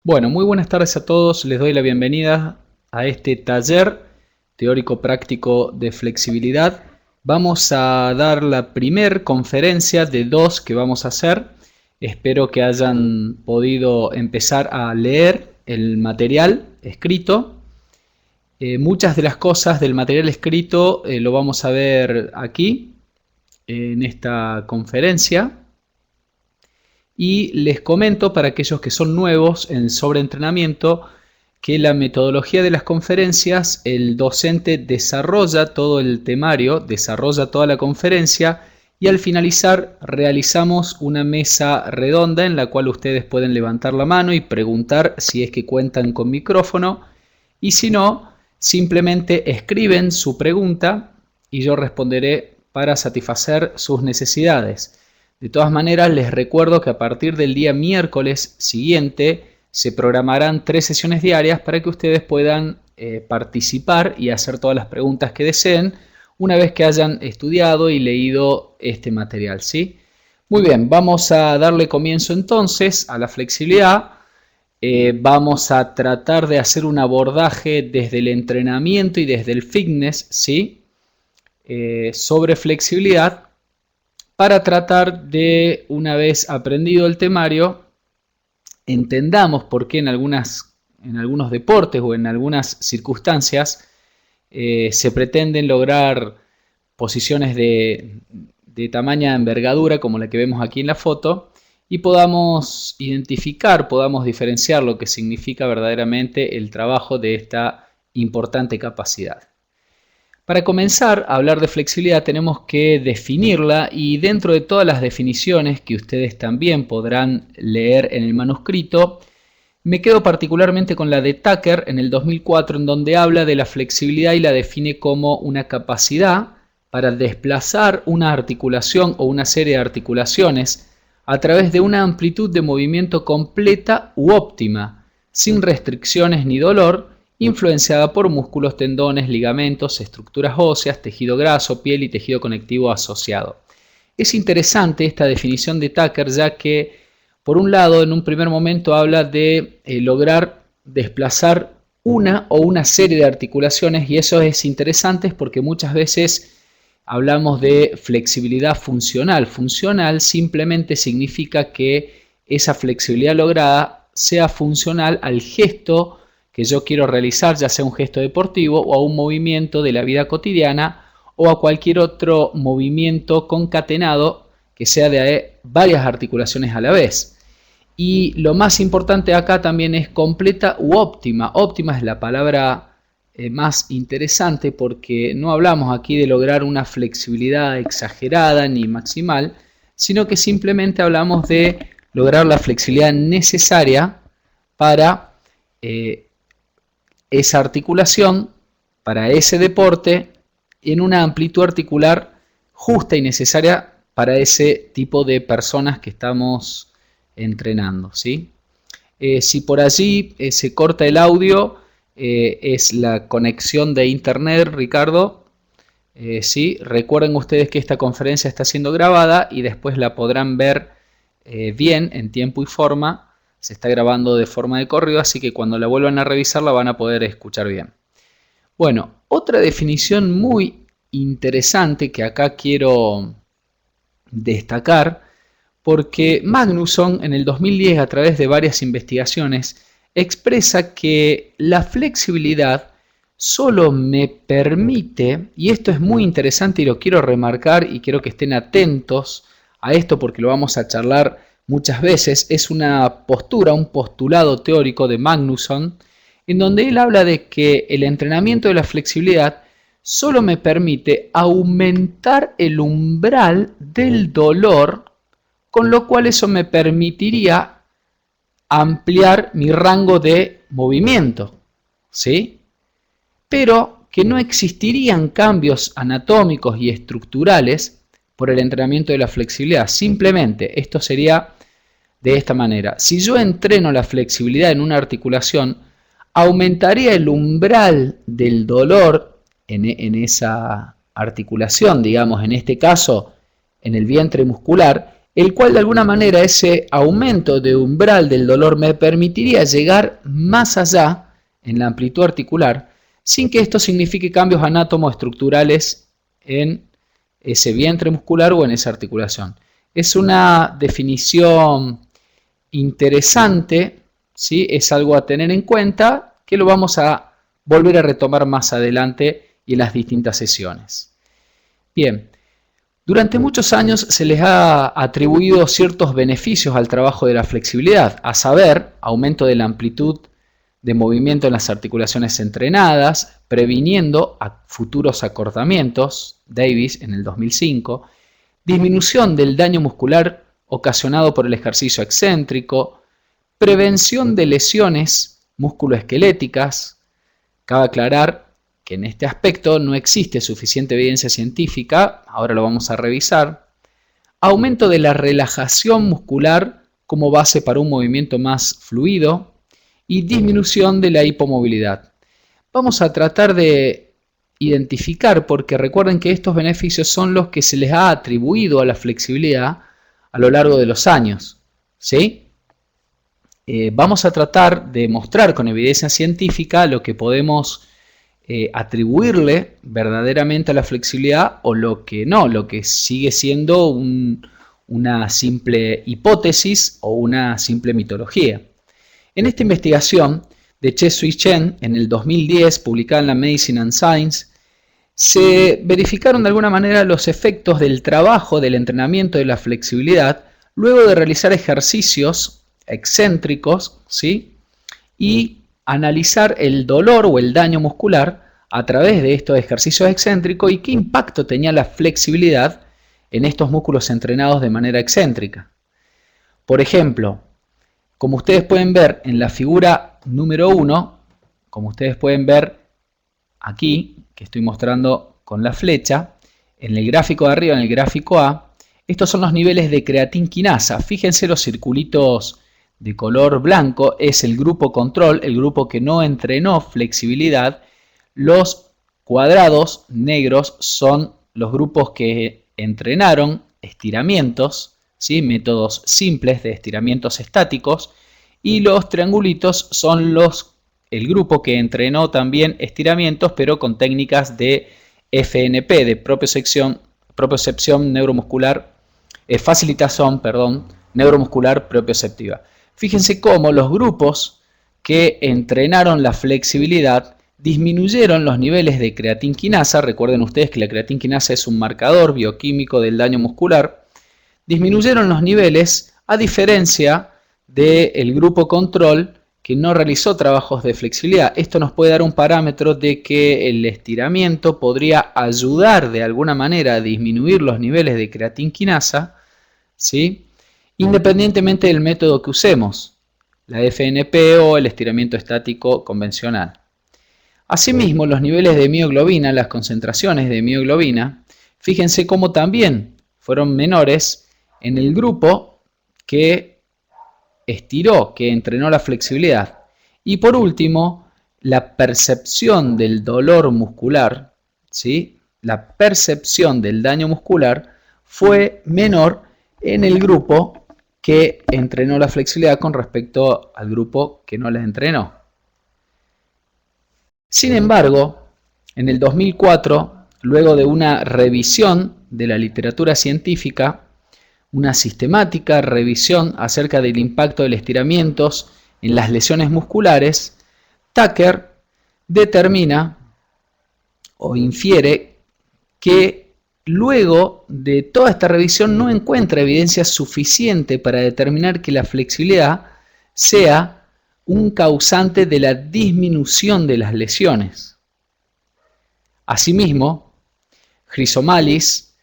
Bueno, muy buenas tardes a todos. Les doy la bienvenida a este taller teórico práctico de flexibilidad. Vamos a dar la primer conferencia de dos que vamos a hacer. Espero que hayan podido empezar a leer el material escrito. Muchas de las cosas del material escrito lo vamos a ver aquí en esta conferencia. Y les comento para aquellos que son nuevos en sobreentrenamiento que la metodología de las conferencias, el docente desarrolla todo el temario, desarrolla toda la conferencia y al finalizar realizamos una mesa redonda en la cual ustedes pueden levantar la mano y preguntar si es que cuentan con micrófono y si no, simplemente escriben su pregunta y yo responderé para satisfacer sus necesidades. De todas maneras, les recuerdo que a partir del día miércoles siguiente se programarán 3 sesiones diarias para que ustedes puedan participar y hacer todas las preguntas que deseen una vez que hayan estudiado y leído este material, ¿sí? Muy bien, vamos a darle comienzo entonces a la flexibilidad. Vamos a tratar de hacer un abordaje desde el entrenamiento y desde el fitness, ¿sí? Sobre flexibilidad, para tratar de, una vez aprendido el temario, entendamos por qué en algunos deportes o en algunas circunstancias se pretenden lograr posiciones de tamaña envergadura, como la que vemos aquí en la foto, y podamos identificar, podamos diferenciar lo que significa verdaderamente el trabajo de esta importante capacidad. Para comenzar a hablar de flexibilidad tenemos que definirla y dentro de todas las definiciones que ustedes también podrán leer en el manuscrito, me quedo particularmente con la de Tucker en el 2004 en donde habla de la flexibilidad y la define como una capacidad para desplazar una articulación o una serie de articulaciones a través de una amplitud de movimiento completa u óptima, sin restricciones ni dolor, influenciada por músculos, tendones, ligamentos, estructuras óseas, tejido graso, piel y tejido conectivo asociado. Es interesante esta definición de Tucker ya que, por un lado, en un primer momento habla de lograr desplazar una o una serie de articulaciones y eso es interesante porque muchas veces hablamos de flexibilidad funcional. Funcional simplemente significa que esa flexibilidad lograda sea funcional al gesto que yo quiero realizar, ya sea un gesto deportivo o a un movimiento de la vida cotidiana o a cualquier otro movimiento concatenado que sea de varias articulaciones a la vez. Y lo más importante acá también es completa u óptima. Óptima es la palabra más interesante porque no hablamos aquí de lograr una flexibilidad exagerada ni maximal, sino que simplemente hablamos de lograr la flexibilidad necesaria para esa articulación, para ese deporte, en una amplitud articular justa y necesaria para ese tipo de personas que estamos entrenando, ¿sí? Si por allí se corta el audio, es la conexión de internet, Ricardo. ¿Sí? Recuerden ustedes que esta conferencia está siendo grabada y después la podrán ver bien en tiempo y forma. Se está grabando de forma de corrido, así que cuando la vuelvan a revisar la van a poder escuchar bien. Bueno, otra definición muy interesante que acá quiero destacar, porque Magnusson en el 2010 a través de varias investigaciones expresa que la flexibilidad solo me permite, y esto es muy interesante y lo quiero remarcar y quiero que estén atentos a esto porque lo vamos a charlar muchas veces, es una postura, un postulado teórico de Magnusson, en donde él habla de que el entrenamiento de la flexibilidad solo me permite aumentar el umbral del dolor, con lo cual eso me permitiría ampliar mi rango de movimiento, ¿sí? Pero que no existirían cambios anatómicos y estructurales por el entrenamiento de la flexibilidad. Simplemente esto sería de esta manera. Si yo entreno la flexibilidad en una articulación, aumentaría el umbral del dolor en esa articulación, digamos, en este caso, en el vientre muscular, el cual de alguna manera ese aumento de umbral del dolor me permitiría llegar más allá en la amplitud articular, sin que esto signifique cambios anátomo-estructurales en ese vientre muscular o en esa articulación. Es una definición interesante, ¿sí? Es algo a tener en cuenta que lo vamos a volver a retomar más adelante y en las distintas sesiones. Bien, durante muchos años se les ha atribuido ciertos beneficios al trabajo de la flexibilidad, a saber, aumento de la amplitud de movimiento en las articulaciones entrenadas, previniendo a futuros acortamientos, Davis en el 2005, disminución del daño muscular ocasionado por el ejercicio excéntrico, prevención de lesiones musculoesqueléticas. Cabe aclarar que en este aspecto no existe suficiente evidencia científica, ahora lo vamos a revisar, aumento de la relajación muscular como base para un movimiento más fluido y disminución de la hipomovilidad. Vamos a tratar de identificar, porque recuerden que estos beneficios son los que se les ha atribuido a la flexibilidad a lo largo de los años, ¿sí? Vamos a tratar de mostrar con evidencia científica lo que podemos atribuirle verdaderamente a la flexibilidad o lo que no, lo que sigue siendo una simple hipótesis o una simple mitología. En esta investigación de Che-Sui Chen, en el 2010, publicada en la Medicine and Science, se verificaron de alguna manera los efectos del trabajo del entrenamiento de la flexibilidad luego de realizar ejercicios excéntricos, ¿sí? Y analizar el dolor o el daño muscular a través de estos ejercicios excéntricos y qué impacto tenía la flexibilidad en estos músculos entrenados de manera excéntrica. Por ejemplo, como ustedes pueden ver en la figura número 1, como ustedes pueden ver aquí, que estoy mostrando con la flecha, en el gráfico de arriba, en el gráfico A, estos son los niveles de creatinquinasa. Fíjense los circulitos de color blanco, es el grupo control, el grupo que no entrenó flexibilidad. Los cuadrados negros son los grupos que entrenaron estiramientos, ¿sí? Métodos simples de estiramientos estáticos, y los triangulitos son el grupo que entrenó también estiramientos, pero con técnicas de FNP, de propiocepción neuromuscular, facilitación, neuromuscular propioceptiva. Fíjense cómo los grupos que entrenaron la flexibilidad disminuyeron los niveles de creatinquinasa. Recuerden ustedes que la creatinquinasa es un marcador bioquímico del daño muscular. Disminuyeron los niveles a diferencia del grupo control que no realizó trabajos de flexibilidad. Esto nos puede dar un parámetro de que el estiramiento podría ayudar de alguna manera a disminuir los niveles de creatinquinasa, ¿sí? Independientemente del método que usemos, la FNP o el estiramiento estático convencional. Asimismo, los niveles de mioglobina, las concentraciones de mioglobina, fíjense cómo también fueron menores en el grupo que estiró, que entrenó la flexibilidad. Y por último, la percepción del dolor muscular, ¿sí? La percepción del daño muscular fue menor en el grupo que entrenó la flexibilidad con respecto al grupo que no la entrenó. Sin embargo, en el 2004, luego de una revisión de la literatura científica, una sistemática revisión acerca del impacto de los estiramientos en las lesiones musculares, Tucker determina o infiere que luego de toda esta revisión no encuentra evidencia suficiente para determinar que la flexibilidad sea un causante de la disminución de las lesiones. Asimismo, Chrysomalis,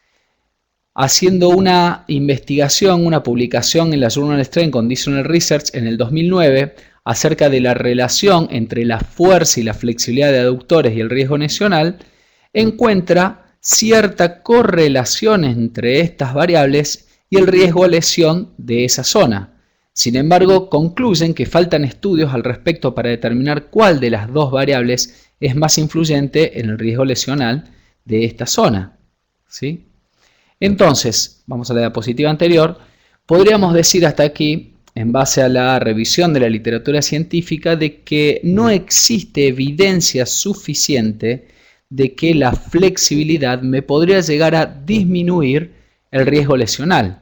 haciendo una investigación, una publicación en la Journal Strength Conditional Research en el 2009 acerca de la relación entre la fuerza y la flexibilidad de aductores y el riesgo lesional, encuentra cierta correlación entre estas variables y el riesgo a lesión de esa zona. Sin embargo, concluyen que faltan estudios al respecto para determinar cuál de las dos variables es más influyente en el riesgo lesional de esta zona, ¿sí? Entonces, vamos a la diapositiva anterior, Podríamos decir hasta aquí, en base a la revisión de la literatura científica, de que no existe evidencia suficiente de que la flexibilidad me podría llegar a disminuir el riesgo lesional,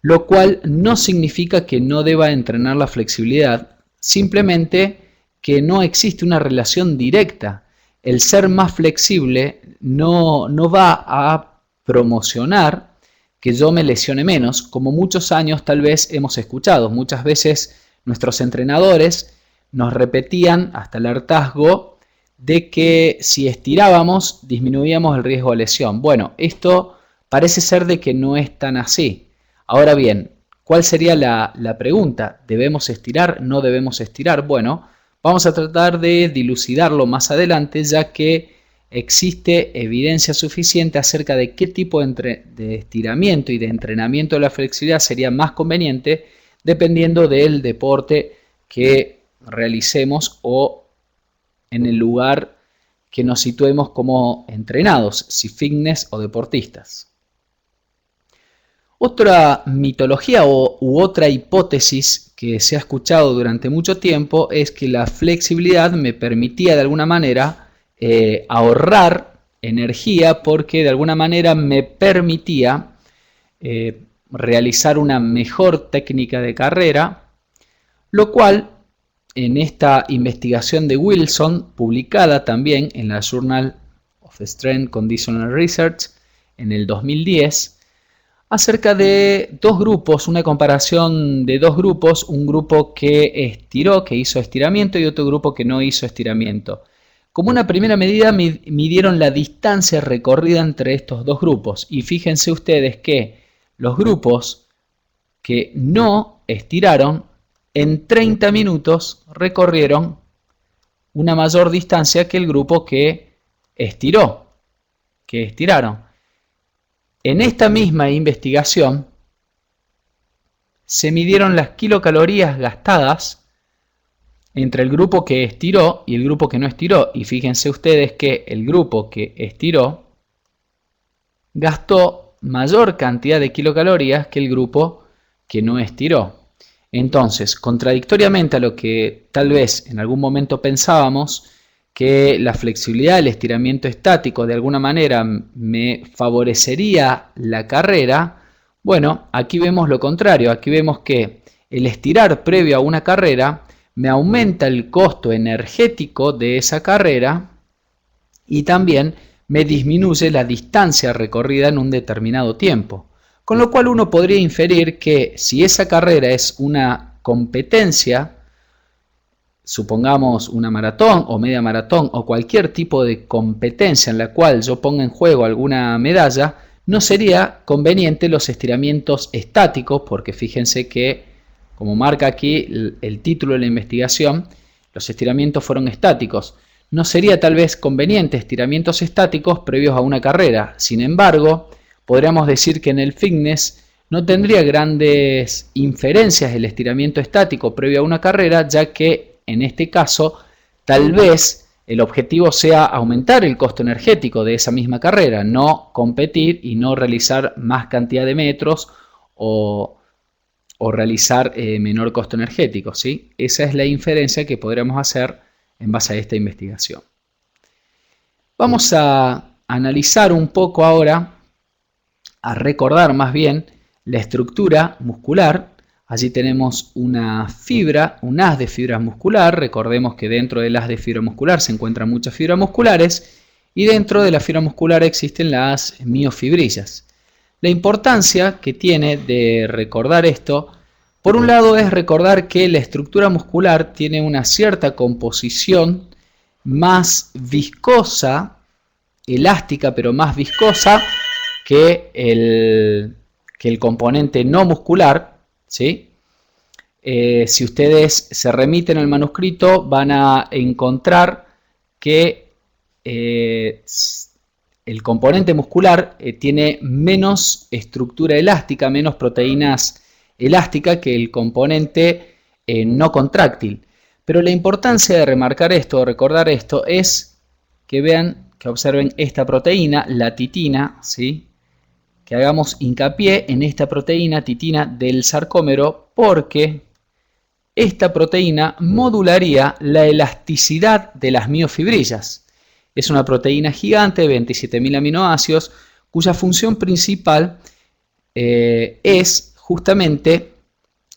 lo cual no significa que no deba entrenar la flexibilidad, simplemente que no existe una relación directa. El ser más flexible no va a promocionar que yo me lesione menos, como muchos años tal vez hemos escuchado. Muchas veces nuestros entrenadores nos repetían hasta el hartazgo de que si estirábamos disminuíamos el riesgo de lesión. Bueno, esto parece ser de que no es tan así. Ahora bien, ¿cuál sería la pregunta? ¿Debemos estirar? ¿No debemos estirar? Bueno, vamos a tratar de dilucidarlo más adelante, ya que existe evidencia suficiente acerca de qué tipo de estiramiento y de entrenamiento de la flexibilidad sería más conveniente dependiendo del deporte que realicemos o en el lugar que nos situemos como entrenados, si fitness o deportistas. Otra mitología u otra hipótesis que se ha escuchado durante mucho tiempo es que la flexibilidad me permitía de alguna manera ahorrar energía porque de alguna manera me permitía realizar una mejor técnica de carrera, lo cual en esta investigación de Wilson, publicada también en la Journal of Strength Conditional Research en el 2010, acerca de dos grupos, una comparación de dos grupos, un grupo que estiró, que hizo estiramiento y otro grupo que no hizo estiramiento. Como una primera medida midieron la distancia recorrida entre estos dos grupos y fíjense ustedes que los grupos que no estiraron en 30 minutos recorrieron una mayor distancia que el grupo que estiró, que estiraron. En esta misma investigación se midieron las kilocalorías gastadas entre el grupo que estiró y el grupo que no estiró. Y fíjense ustedes que el grupo que estiró gastó mayor cantidad de kilocalorías que el grupo que no estiró. Entonces, contradictoriamente a lo que tal vez en algún momento pensábamos, que la flexibilidad, el estiramiento estático de alguna manera me favorecería la carrera, bueno, aquí vemos lo contrario. Aquí vemos que el estirar previo a una carrera me aumenta el costo energético de esa carrera y también me disminuye la distancia recorrida en un determinado tiempo. Con lo cual uno podría inferir que si esa carrera es una competencia, supongamos una maratón o media maratón o cualquier tipo de competencia en la cual yo ponga en juego alguna medalla, no sería conveniente los estiramientos estáticos, porque fíjense que, como marca aquí el título de la investigación, los estiramientos fueron estáticos. No sería tal vez conveniente estiramientos estáticos previos a una carrera. Sin embargo, podríamos decir que en el fitness no tendría grandes inferencias el estiramiento estático previo a una carrera, ya que en este caso tal vez el objetivo sea aumentar el costo energético de esa misma carrera, no competir y no realizar más cantidad de metros o realizar menor costo energético, ¿sí? Esa es la inferencia que podríamos hacer en base a esta investigación. Vamos a analizar un poco ahora, a recordar más bien la estructura muscular. Allí tenemos una fibra, un haz de fibra muscular. Recordemos que dentro del haz de fibra muscular se encuentran muchas fibras musculares y dentro de la fibra muscular existen las miofibrillas. La importancia que tiene de recordar esto, por un lado, es recordar que la estructura muscular tiene una cierta composición más viscosa, elástica, pero más viscosa que el componente no muscular, ¿sí? Si ustedes se remiten al manuscrito, van a encontrar que el componente muscular tiene menos estructura elástica, menos proteínas elásticas que el componente no contráctil. Pero la importancia de remarcar esto, de recordar esto, es que vean, que observen esta proteína, la titina, ¿sí?, que hagamos hincapié en esta proteína titina del sarcómero porque esta proteína modularía la elasticidad de las miofibrillas. Es una proteína gigante de 27.000 aminoácidos cuya función principal es justamente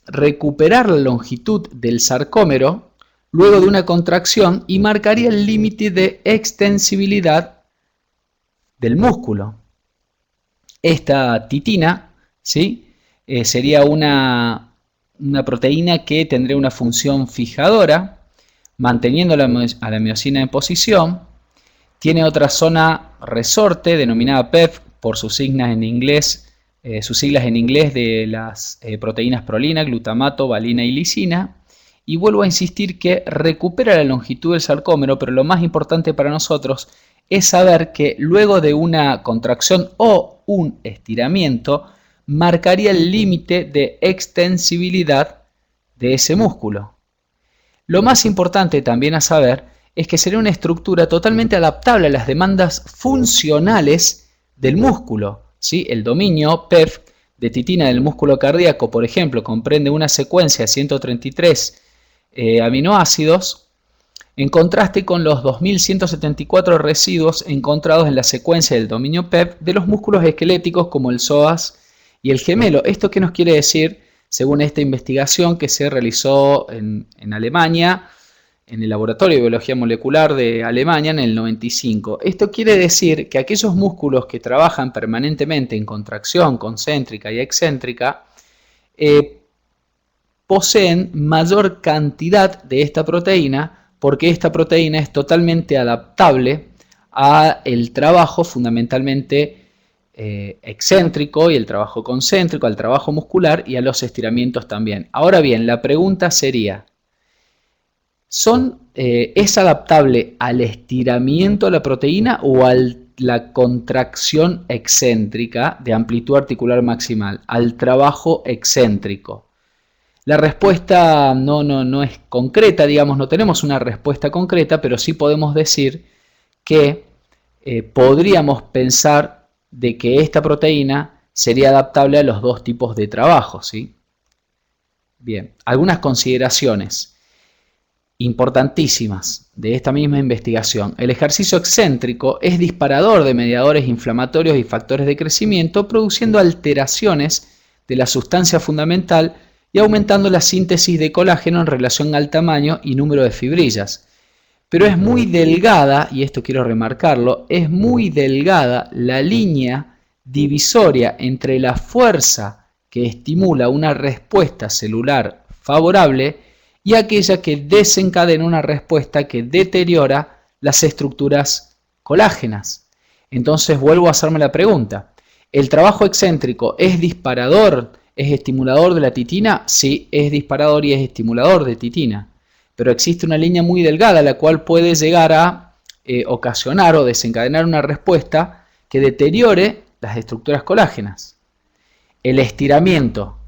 recuperar la longitud del sarcómero luego de una contracción y marcaría el límite de extensibilidad del músculo. Esta titina, ¿sí? Sería una proteína que tendría una función fijadora, manteniendo a la miosina en posición. Tiene otra zona resorte denominada PEF por sus siglas en inglés de las proteínas prolina, glutamato, valina y lisina. Y vuelvo a insistir que recupera la longitud del sarcómero, pero lo más importante para nosotros es saber que luego de una contracción o un estiramiento marcaría el límite de extensibilidad de ese músculo. Lo más importante también a saber es que sería una estructura totalmente adaptable a las demandas funcionales del músculo, ¿sí? El dominio PEF de titina del músculo cardíaco, por ejemplo, comprende una secuencia de 133 aminoácidos, en contraste con los 2.174 residuos encontrados en la secuencia del dominio PEF de los músculos esqueléticos como el psoas y el gemelo. ¿Esto qué nos quiere decir? Según esta investigación que se realizó en Alemania, en el Laboratorio de Biología Molecular de Alemania en el 95. Esto quiere decir que aquellos músculos que trabajan permanentemente en contracción concéntrica y excéntrica poseen mayor cantidad de esta proteína porque esta proteína es totalmente adaptable al trabajo fundamentalmente excéntrico y el trabajo concéntrico, al trabajo muscular y a los estiramientos también. Ahora bien, la pregunta sería, ¿es adaptable al estiramiento de la proteína o a la contracción excéntrica de amplitud articular maximal, al trabajo excéntrico? La respuesta no es concreta, digamos, no tenemos una respuesta concreta, pero sí podemos decir que podríamos pensar de que esta proteína sería adaptable a los dos tipos de trabajo, ¿sí? Bien, algunas consideraciones importantísimas de esta misma investigación. El ejercicio excéntrico es disparador de mediadores inflamatorios y factores de crecimiento, produciendo alteraciones de la sustancia fundamental y aumentando la síntesis de colágeno en relación al tamaño y número de fibrillas. Pero es muy delgada, y esto quiero remarcarlo, es muy delgada la línea divisoria entre la fuerza que estimula una respuesta celular favorable y aquella que desencadena una respuesta que deteriora las estructuras colágenas. Entonces vuelvo a hacerme la pregunta, ¿el trabajo excéntrico es disparador, es estimulador de la titina? Sí, es disparador y es estimulador de titina, pero existe una línea muy delgada la cual puede llegar a ocasionar o desencadenar una respuesta que deteriore las estructuras colágenas. ¿El estiramiento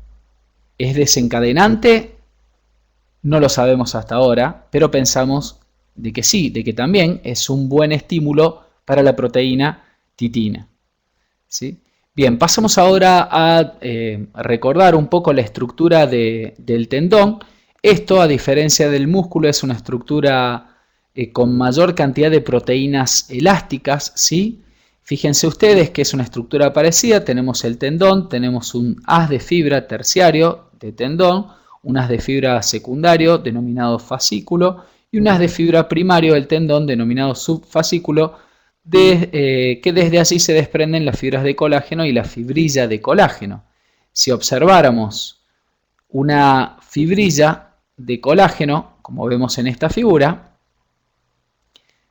es desencadenante? No lo sabemos hasta ahora, pero pensamos de que sí, de que también es un buen estímulo para la proteína titina, ¿sí? Bien, pasamos ahora a recordar un poco la estructura del tendón. Esto, a diferencia del músculo, es una estructura con mayor cantidad de proteínas elásticas, ¿sí? Fíjense ustedes que es una estructura parecida. Tenemos el tendón, tenemos un haz de fibra terciario de tendón, un haz de fibra secundario denominado fascículo y un haz de fibra primario del tendón denominado subfascículo, que desde allí se desprenden las fibras de colágeno y la fibrilla de colágeno. Si observáramos una fibrilla de colágeno, como vemos en esta figura,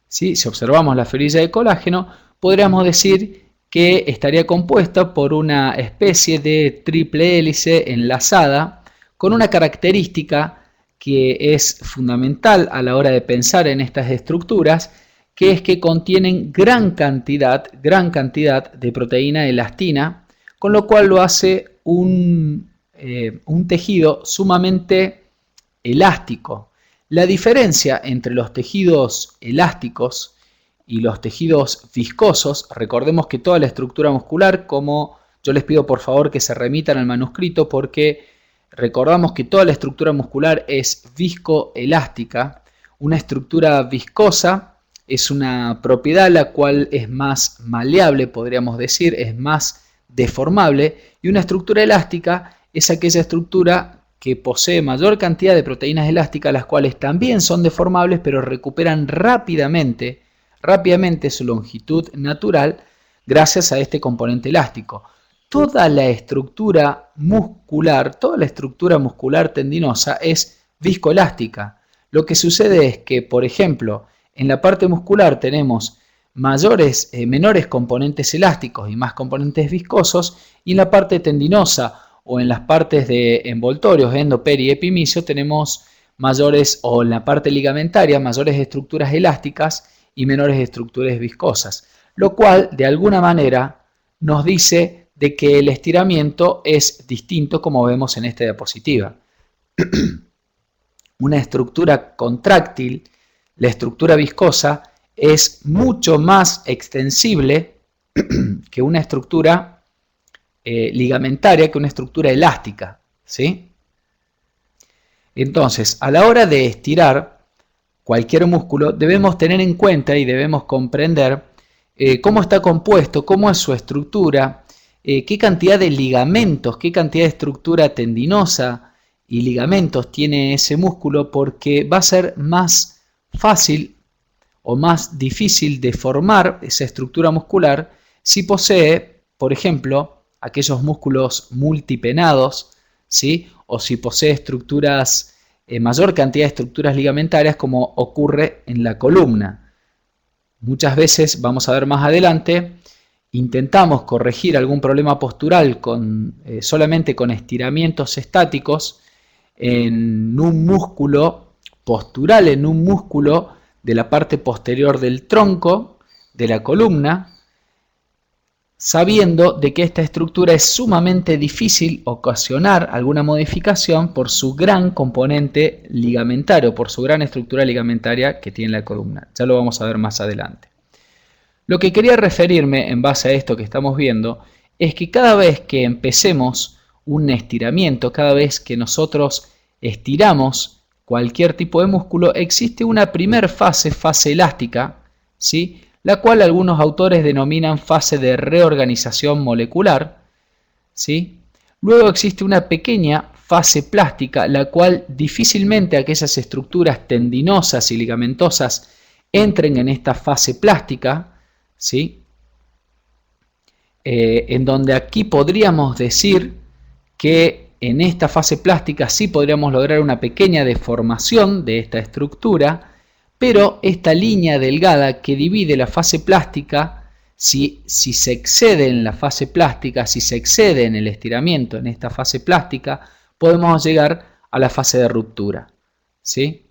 ¿sí? Si observamos la fibrilla de colágeno, podríamos decir que estaría compuesta por una especie de triple hélice enlazada con una característica que es fundamental a la hora de pensar en estas estructuras, que es que contienen gran cantidad de proteína elastina, con lo cual lo hace un tejido sumamente elástico. La diferencia entre los tejidos elásticos y los tejidos viscosos, recordemos que toda la estructura muscular, como Yo les pido por favor que se remitan al manuscrito porque recordamos que toda la estructura muscular es viscoelástica. Una estructura viscosa es una propiedad la cual es más maleable, podríamos decir, es más deformable, y una estructura elástica es aquella estructura que posee mayor cantidad de proteínas elásticas, las cuales también son deformables, pero recuperan rápidamente su longitud natural gracias a este componente elástico. Toda la estructura muscular tendinosa es viscoelástica. Lo que sucede es que, por ejemplo, en la parte muscular tenemos menores componentes elásticos y más componentes viscosos, y en la parte tendinosa o en las partes de envoltorios, endo, peri y epimicio tenemos mayores, o en la parte ligamentaria, mayores estructuras elásticas y menores estructuras viscosas, lo cual de alguna manera nos dice de que el estiramiento es distinto, como vemos en esta diapositiva. Una estructura contráctil, la estructura viscosa, es mucho más extensible que una estructura ligamentaria, que una estructura elástica, ¿sí? Entonces, a la hora de estirar cualquier músculo, debemos tener en cuenta y debemos comprender cómo está compuesto, cómo es su estructura, qué cantidad de ligamentos, qué cantidad de estructura tendinosa y ligamentos tiene ese músculo, porque va a ser más fácil o más difícil de formar esa estructura muscular si posee, por ejemplo, aquellos músculos multipenados, ¿sí? O si posee estructuras, mayor cantidad de estructuras ligamentarias, como ocurre en la columna. Muchas veces, vamos a ver más adelante, intentamos corregir algún problema postural solamente con estiramientos estáticos en un músculo postural, en un músculo de la parte posterior del tronco, de la columna, sabiendo de que esta estructura es sumamente difícil ocasionar alguna modificación por su gran componente ligamentario, por su gran estructura ligamentaria que tiene la columna. Ya lo vamos a ver más adelante. Lo que quería referirme en base a esto que estamos viendo es que cada vez que empecemos un estiramiento, cada vez que nosotros estiramos cualquier tipo de músculo, existe una primera fase elástica, ¿sí?, la cual algunos autores denominan fase de reorganización molecular, ¿sí? Luego existe una pequeña fase plástica, la cual difícilmente aquellas estructuras tendinosas y ligamentosas entren en esta fase plástica, ¿sí? En donde aquí podríamos decir que en esta fase plástica sí podríamos lograr una pequeña deformación de esta estructura, pero esta línea delgada que divide la fase plástica, si se excede en la fase plástica, si se excede en el estiramiento en esta fase plástica, podemos llegar a la fase de ruptura, ¿sí?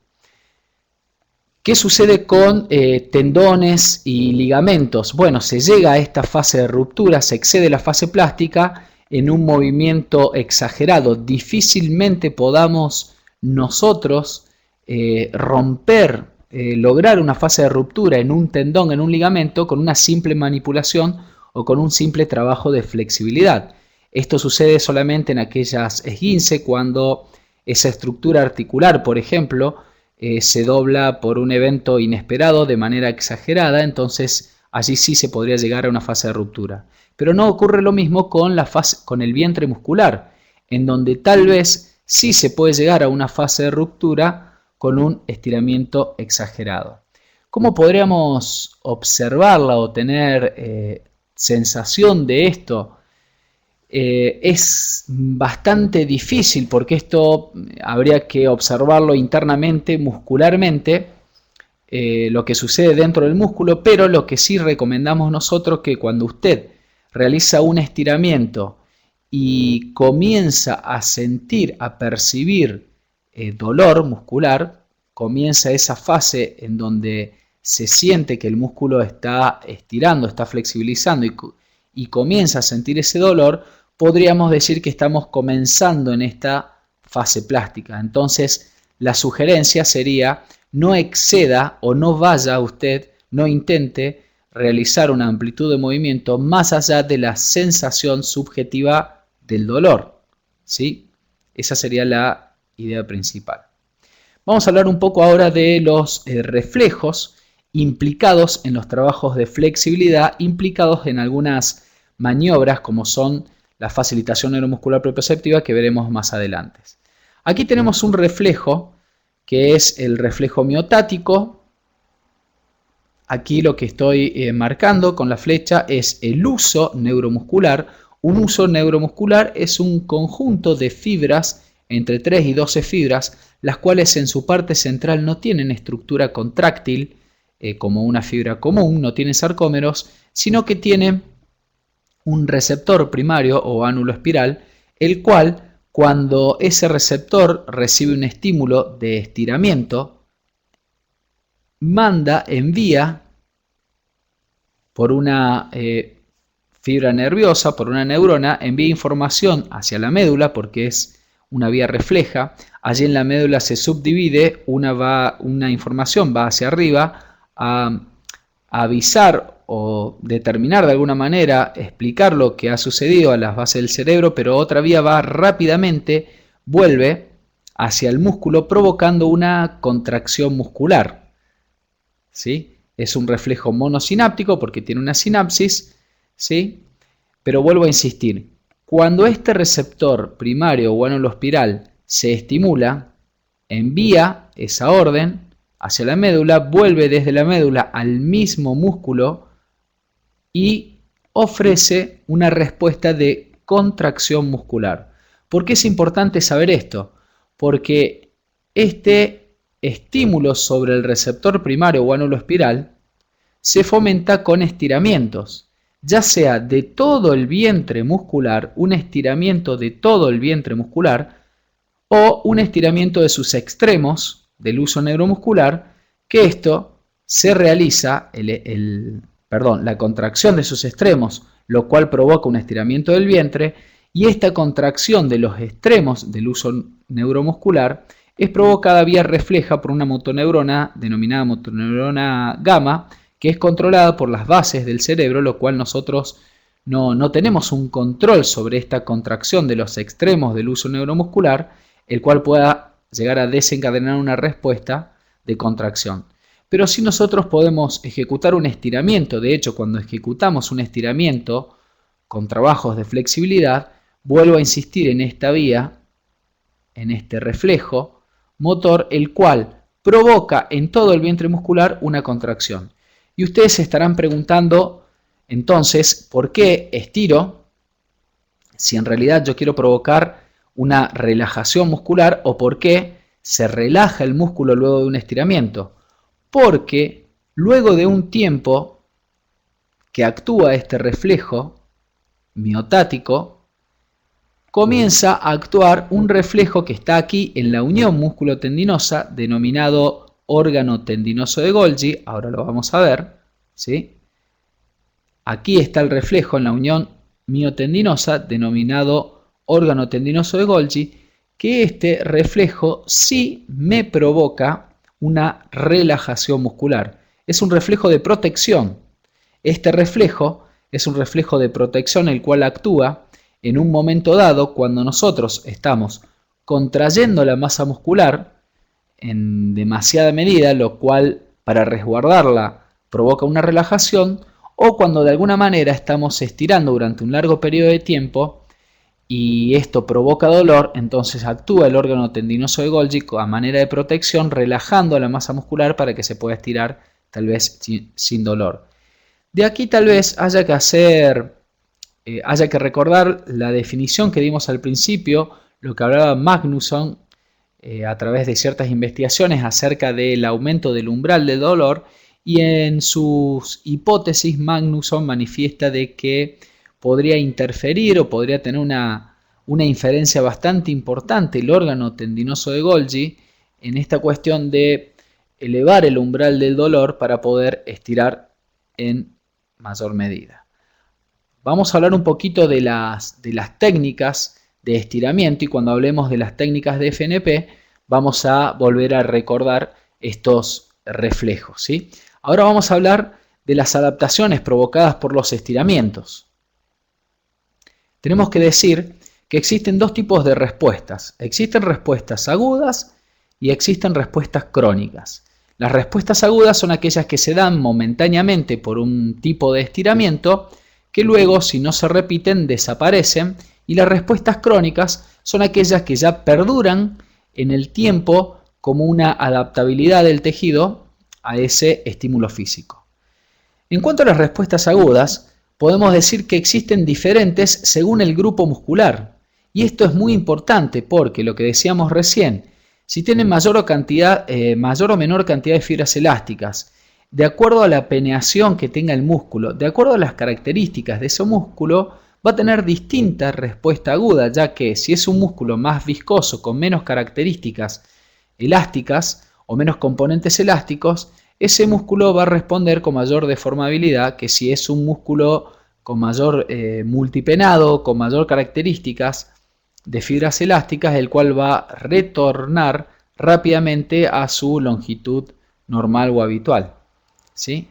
¿Qué sucede con tendones y ligamentos? Bueno, se llega a esta fase de ruptura, se excede la fase plástica en un movimiento exagerado. Difícilmente podamos nosotros lograr una fase de ruptura en un tendón, en un ligamento, con una simple manipulación o con un simple trabajo de flexibilidad. Esto sucede solamente en aquellas esguince, cuando esa estructura articular, por ejemplo, se dobla por un evento inesperado de manera exagerada, entonces allí sí se podría llegar a una fase de ruptura. Pero no ocurre lo mismo con el vientre muscular, en donde tal vez sí se puede llegar a una fase de ruptura con un estiramiento exagerado. ¿Cómo podríamos observarla o tener sensación de esto? Es bastante difícil, porque esto habría que observarlo internamente, muscularmente, lo que sucede dentro del músculo, pero lo que sí recomendamos nosotros, que cuando usted realiza un estiramiento y comienza a sentir, a percibir dolor muscular, comienza esa fase en donde se siente que el músculo está estirando, está flexibilizando y comienza a sentir ese dolor, podríamos decir que estamos comenzando en esta fase plástica. Entonces, la sugerencia sería: no exceda o no vaya usted, no intente realizar una amplitud de movimiento más allá de la sensación subjetiva del dolor, ¿sí? Esa sería la idea principal. Vamos a hablar un poco ahora de los reflejos implicados en los trabajos de flexibilidad, implicados en algunas maniobras como son la facilitación neuromuscular propioceptiva que veremos más adelante. Aquí tenemos un reflejo que es el reflejo miotático. Aquí lo que estoy marcando con la flecha es el uso neuromuscular. Un uso neuromuscular es un conjunto de fibras, entre 3 y 12 fibras, las cuales en su parte central no tienen estructura contráctil como una fibra común, no tienen sarcómeros, sino que tienen un receptor primario o ánulo espiral, el cual cuando ese receptor recibe un estímulo de estiramiento, envía por una fibra nerviosa, por una neurona, envía información hacia la médula porque es una vía refleja. Allí en la médula se subdivide, una información va hacia arriba a avisar o determinar de alguna manera, explicar lo que ha sucedido a las bases del cerebro, pero otra vía va rápidamente, vuelve hacia el músculo provocando una contracción muscular, ¿sí? Es un reflejo monosináptico porque tiene una sinapsis, ¿sí? Pero vuelvo a insistir, cuando este receptor primario o ánulo espiral se estimula, envía esa orden hacia la médula, vuelve desde la médula al mismo músculo y ofrece una respuesta de contracción muscular. ¿Por qué es importante saber esto? Porque este estímulo sobre el receptor primario o ánulo espiral se fomenta con estiramientos, ya sea de todo el vientre muscular, un estiramiento de todo el vientre muscular, o un estiramiento de sus extremos del uso neuromuscular, que esto se realiza, la contracción de sus extremos, lo cual provoca un estiramiento del vientre, y esta contracción de los extremos del uso neuromuscular es provocada vía refleja por una motoneurona denominada motoneurona gamma, que es controlada por las bases del cerebro, lo cual nosotros no tenemos un control sobre esta contracción de los extremos del uso neuromuscular, el cual pueda llegar a desencadenar una respuesta de contracción. Pero si nosotros podemos ejecutar un estiramiento, de hecho cuando ejecutamos un estiramiento con trabajos de flexibilidad, vuelvo a insistir en esta vía, en este reflejo motor, el cual provoca en todo el vientre muscular una contracción. Y ustedes se estarán preguntando, entonces, ¿por qué estiro si en realidad yo quiero provocar una relajación muscular, o por qué se relaja el músculo luego de un estiramiento? Porque luego de un tiempo que actúa este reflejo miotático, comienza a actuar un reflejo que está aquí en la unión músculo-tendinosa, denominado órgano tendinoso de Golgi. Ahora lo vamos a ver, ¿sí? Aquí está el reflejo en la unión miotendinosa, denominado órgano tendinoso de Golgi, que este reflejo sí me provoca una relajación muscular. Es un reflejo de protección. Este reflejo es un reflejo de protección el cual actúa en un momento dado cuando nosotros estamos contrayendo la masa muscular en demasiada medida, lo cual para resguardarla provoca una relajación, o cuando de alguna manera estamos estirando durante un largo periodo de tiempo y esto provoca dolor, entonces actúa el órgano tendinoso de Golgi a manera de protección, relajando a la masa muscular para que se pueda estirar tal vez sin dolor. De aquí tal vez haya que recordar la definición que dimos al principio, lo que hablaba Magnusson a través de ciertas investigaciones acerca del aumento del umbral del dolor, y en sus hipótesis Magnusson manifiesta de que podría interferir o podría tener una inferencia bastante importante el órgano tendinoso de Golgi en esta cuestión de elevar el umbral del dolor para poder estirar en mayor medida. Vamos a hablar un poquito de las técnicas de estiramiento, y cuando hablemos de las técnicas de FNP vamos a volver a recordar estos reflejos, ¿sí? Ahora vamos a hablar de las adaptaciones provocadas por los estiramientos. Tenemos que decir que existen dos tipos de respuestas. Existen respuestas agudas y existen respuestas crónicas. Las respuestas agudas son aquellas que se dan momentáneamente por un tipo de estiramiento que luego, si no se repiten, desaparecen, y las respuestas crónicas son aquellas que ya perduran en el tiempo como una adaptabilidad del tejido a ese estímulo físico. En cuanto a las respuestas agudas, podemos decir que existen diferentes según el grupo muscular. Y esto es muy importante porque lo que decíamos recién, si tienen mayor o menor cantidad de fibras elásticas, de acuerdo a la peneación que tenga el músculo, de acuerdo a las características de ese músculo, va a tener distinta respuesta aguda, ya que si es un músculo más viscoso, con menos características elásticas o menos componentes elásticos, ese músculo va a responder con mayor deformabilidad que si es un músculo con mayor multipenado, con mayor características de fibras elásticas, el cual va a retornar rápidamente a su longitud normal o habitual, ¿sí?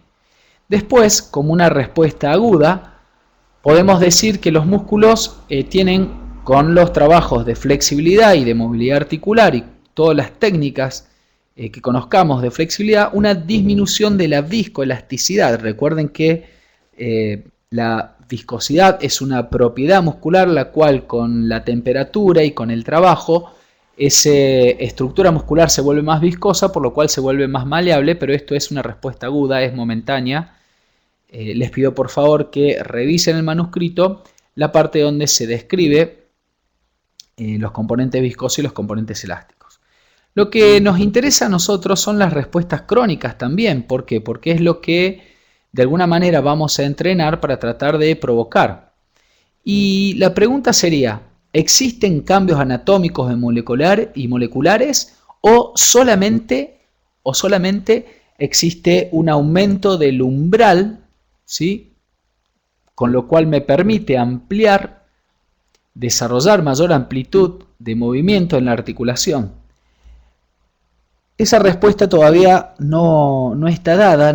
Después, como una respuesta aguda, podemos decir que los músculos tienen, con los trabajos de flexibilidad y de movilidad articular y todas las técnicas que conozcamos de flexibilidad, una disminución de la viscoelasticidad. Recuerden que la viscosidad es una propiedad muscular la cual con la temperatura y con el trabajo esa estructura muscular se vuelve más viscosa, por lo cual se vuelve más maleable, pero esto es una respuesta aguda, es momentánea. Les pido por favor que revisen el manuscrito la parte donde se describe los componentes viscosos y los componentes elásticos. Lo que nos interesa a nosotros son las respuestas crónicas también. ¿Por qué? Porque es lo que de alguna manera vamos a entrenar para tratar de provocar. Y la pregunta sería, ¿existen cambios anatómicos y moleculares o solamente existe un aumento del umbral, ¿sí? Con lo cual me permite ampliar, desarrollar mayor amplitud de movimiento en la articulación? Esa respuesta todavía no está dada,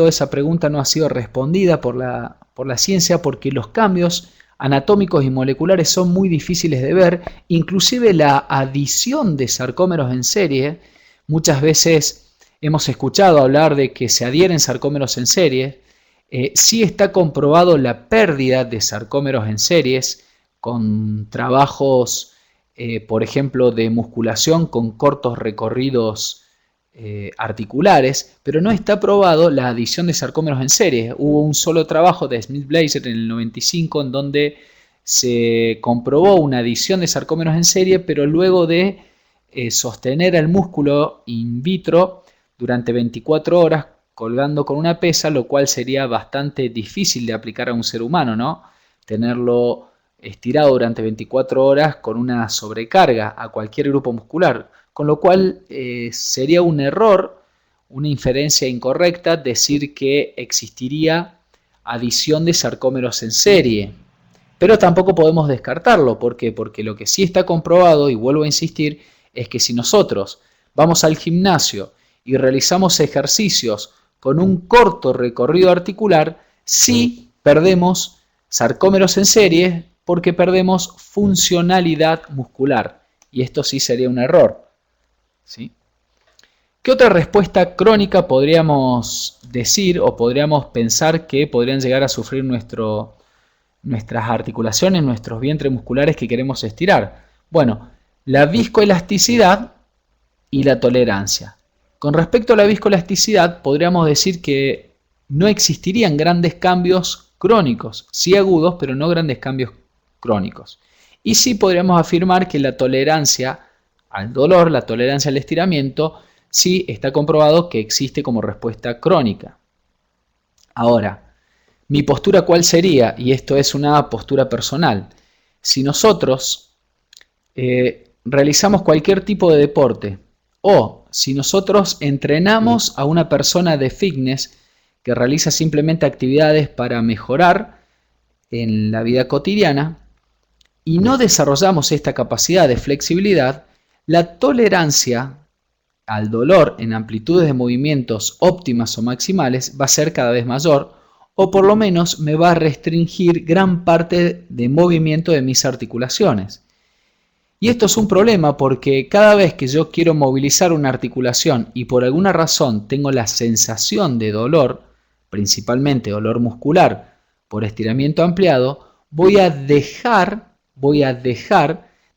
esa pregunta no ha sido respondida por la ciencia, porque los cambios anatómicos y moleculares son muy difíciles de ver. Inclusive la adición de sarcómeros en serie, muchas veces hemos escuchado hablar de que se adhieren sarcómeros en serie. Sí está comprobado la pérdida de sarcómeros en series con trabajos, por ejemplo, de musculación con cortos recorridos articulares, pero no está probado la adición de sarcómeros en serie. Hubo un solo trabajo de Smith-Blazer en el 95 en donde se comprobó una adición de sarcómeros en serie, pero luego de sostener el músculo in vitro durante 24 horas colgando con una pesa, lo cual sería bastante difícil de aplicar a un ser humano, ¿no? Tenerlo estirado durante 24 horas con una sobrecarga a cualquier grupo muscular, con lo cual sería un error, una inferencia incorrecta decir que existiría adición de sarcómeros en serie. Pero tampoco podemos descartarlo. ¿Por qué? Porque lo que sí está comprobado, y vuelvo a insistir, es que si nosotros vamos al gimnasio y realizamos ejercicios con un corto recorrido articular, sí perdemos sarcómeros en serie porque perdemos funcionalidad muscular. Y esto sí sería un error, ¿sí? ¿Qué otra respuesta crónica podríamos decir o podríamos pensar que podrían llegar a sufrir nuestras articulaciones, nuestros vientres musculares que queremos estirar? Bueno, la viscoelasticidad y la tolerancia. Con respecto a la viscoelasticidad, podríamos decir que no existirían grandes cambios crónicos, sí agudos, pero no grandes cambios crónicos. Y sí podríamos afirmar que la tolerancia al dolor, la tolerancia al estiramiento, sí está comprobado que existe como respuesta crónica. Ahora, ¿mi postura cuál sería? Y esto es una postura personal. Si nosotros realizamos cualquier tipo de deporte o si nosotros entrenamos a una persona de fitness que realiza simplemente actividades para mejorar en la vida cotidiana y no desarrollamos esta capacidad de flexibilidad, la tolerancia al dolor en amplitudes de movimientos óptimas o maximales va a ser cada vez mayor, o por lo menos me va a restringir gran parte de movimiento de mis articulaciones. Y esto es un problema porque cada vez que yo quiero movilizar una articulación y por alguna razón tengo la sensación de dolor, principalmente dolor muscular por estiramiento ampliado, voy a dejar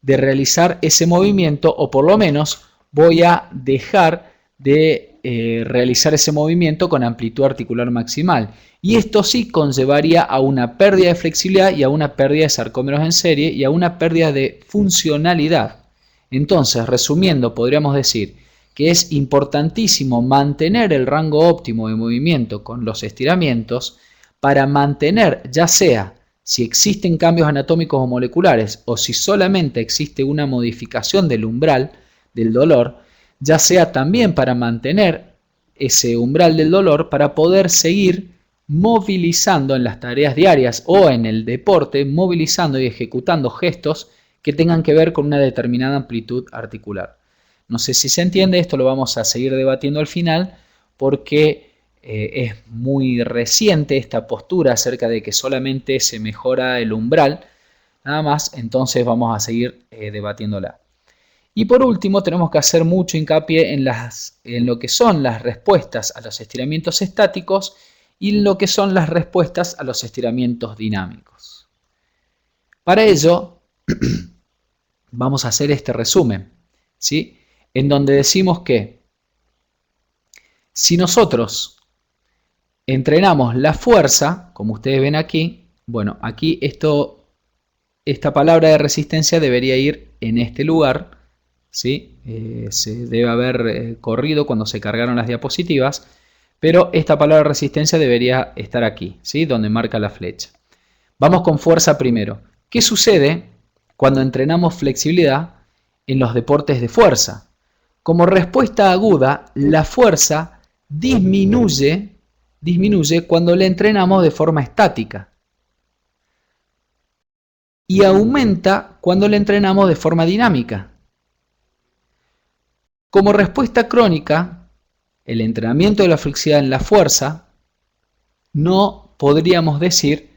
de realizar ese movimiento, o por lo menos voy a dejar de realizar ese movimiento con amplitud articular maximal. Y esto sí conllevaría a una pérdida de flexibilidad y a una pérdida de sarcómeros en serie y a una pérdida de funcionalidad. Entonces, resumiendo, podríamos decir que es importantísimo mantener el rango óptimo de movimiento con los estiramientos para mantener, ya sea si existen cambios anatómicos o moleculares o si solamente existe una modificación del umbral del dolor, ya sea también para mantener ese umbral del dolor para poder seguir movilizando en las tareas diarias o en el deporte, movilizando y ejecutando gestos que tengan que ver con una determinada amplitud articular. No sé si se entiende, esto lo vamos a seguir debatiendo al final porque es muy reciente esta postura acerca de que solamente se mejora el umbral, nada más, entonces vamos a seguir debatiéndola. Y por último, tenemos que hacer mucho hincapié en lo que son las respuestas a los estiramientos estáticos y en lo que son las respuestas a los estiramientos dinámicos. Para ello, vamos a hacer este resumen, ¿sí? En donde decimos que si nosotros entrenamos la fuerza, como ustedes ven aquí, bueno, aquí esta palabra de resistencia debería ir en este lugar, ¿sí? Se debe haber corrido cuando se cargaron las diapositivas, pero esta palabra resistencia debería estar aquí, ¿sí? Donde marca la flecha. Vamos con fuerza primero. ¿Qué sucede cuando entrenamos flexibilidad en los deportes de fuerza? Como respuesta aguda, la fuerza disminuye cuando la entrenamos de forma estática y aumenta cuando la entrenamos de forma dinámica. Como respuesta crónica, el entrenamiento de la flexibilidad en la fuerza no podríamos decir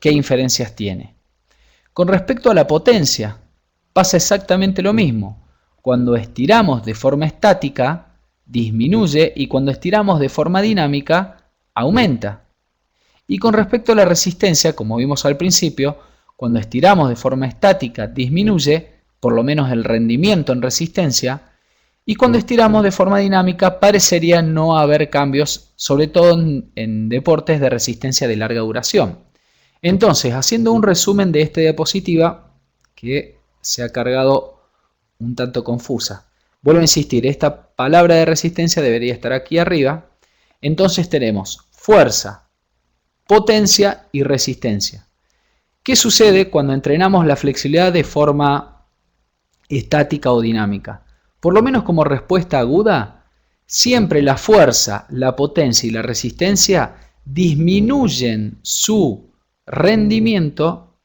qué inferencias tiene. Con respecto a la potencia, pasa exactamente lo mismo. Cuando estiramos de forma estática, disminuye, y cuando estiramos de forma dinámica, aumenta. Y con respecto a la resistencia, como vimos al principio, cuando estiramos de forma estática, disminuye, por lo menos el rendimiento en resistencia, y cuando estiramos de forma dinámica parecería no haber cambios, sobre todo en deportes de resistencia de larga duración. Entonces, haciendo un resumen de esta diapositiva que se ha cargado un tanto confusa. Vuelvo a insistir, esta palabra de resistencia debería estar aquí arriba. Entonces tenemos fuerza, potencia y resistencia. ¿Qué sucede cuando entrenamos la flexibilidad de forma estática o dinámica? Por lo menos como respuesta aguda, siempre la fuerza, la potencia y la resistencia disminuyen su rendimiento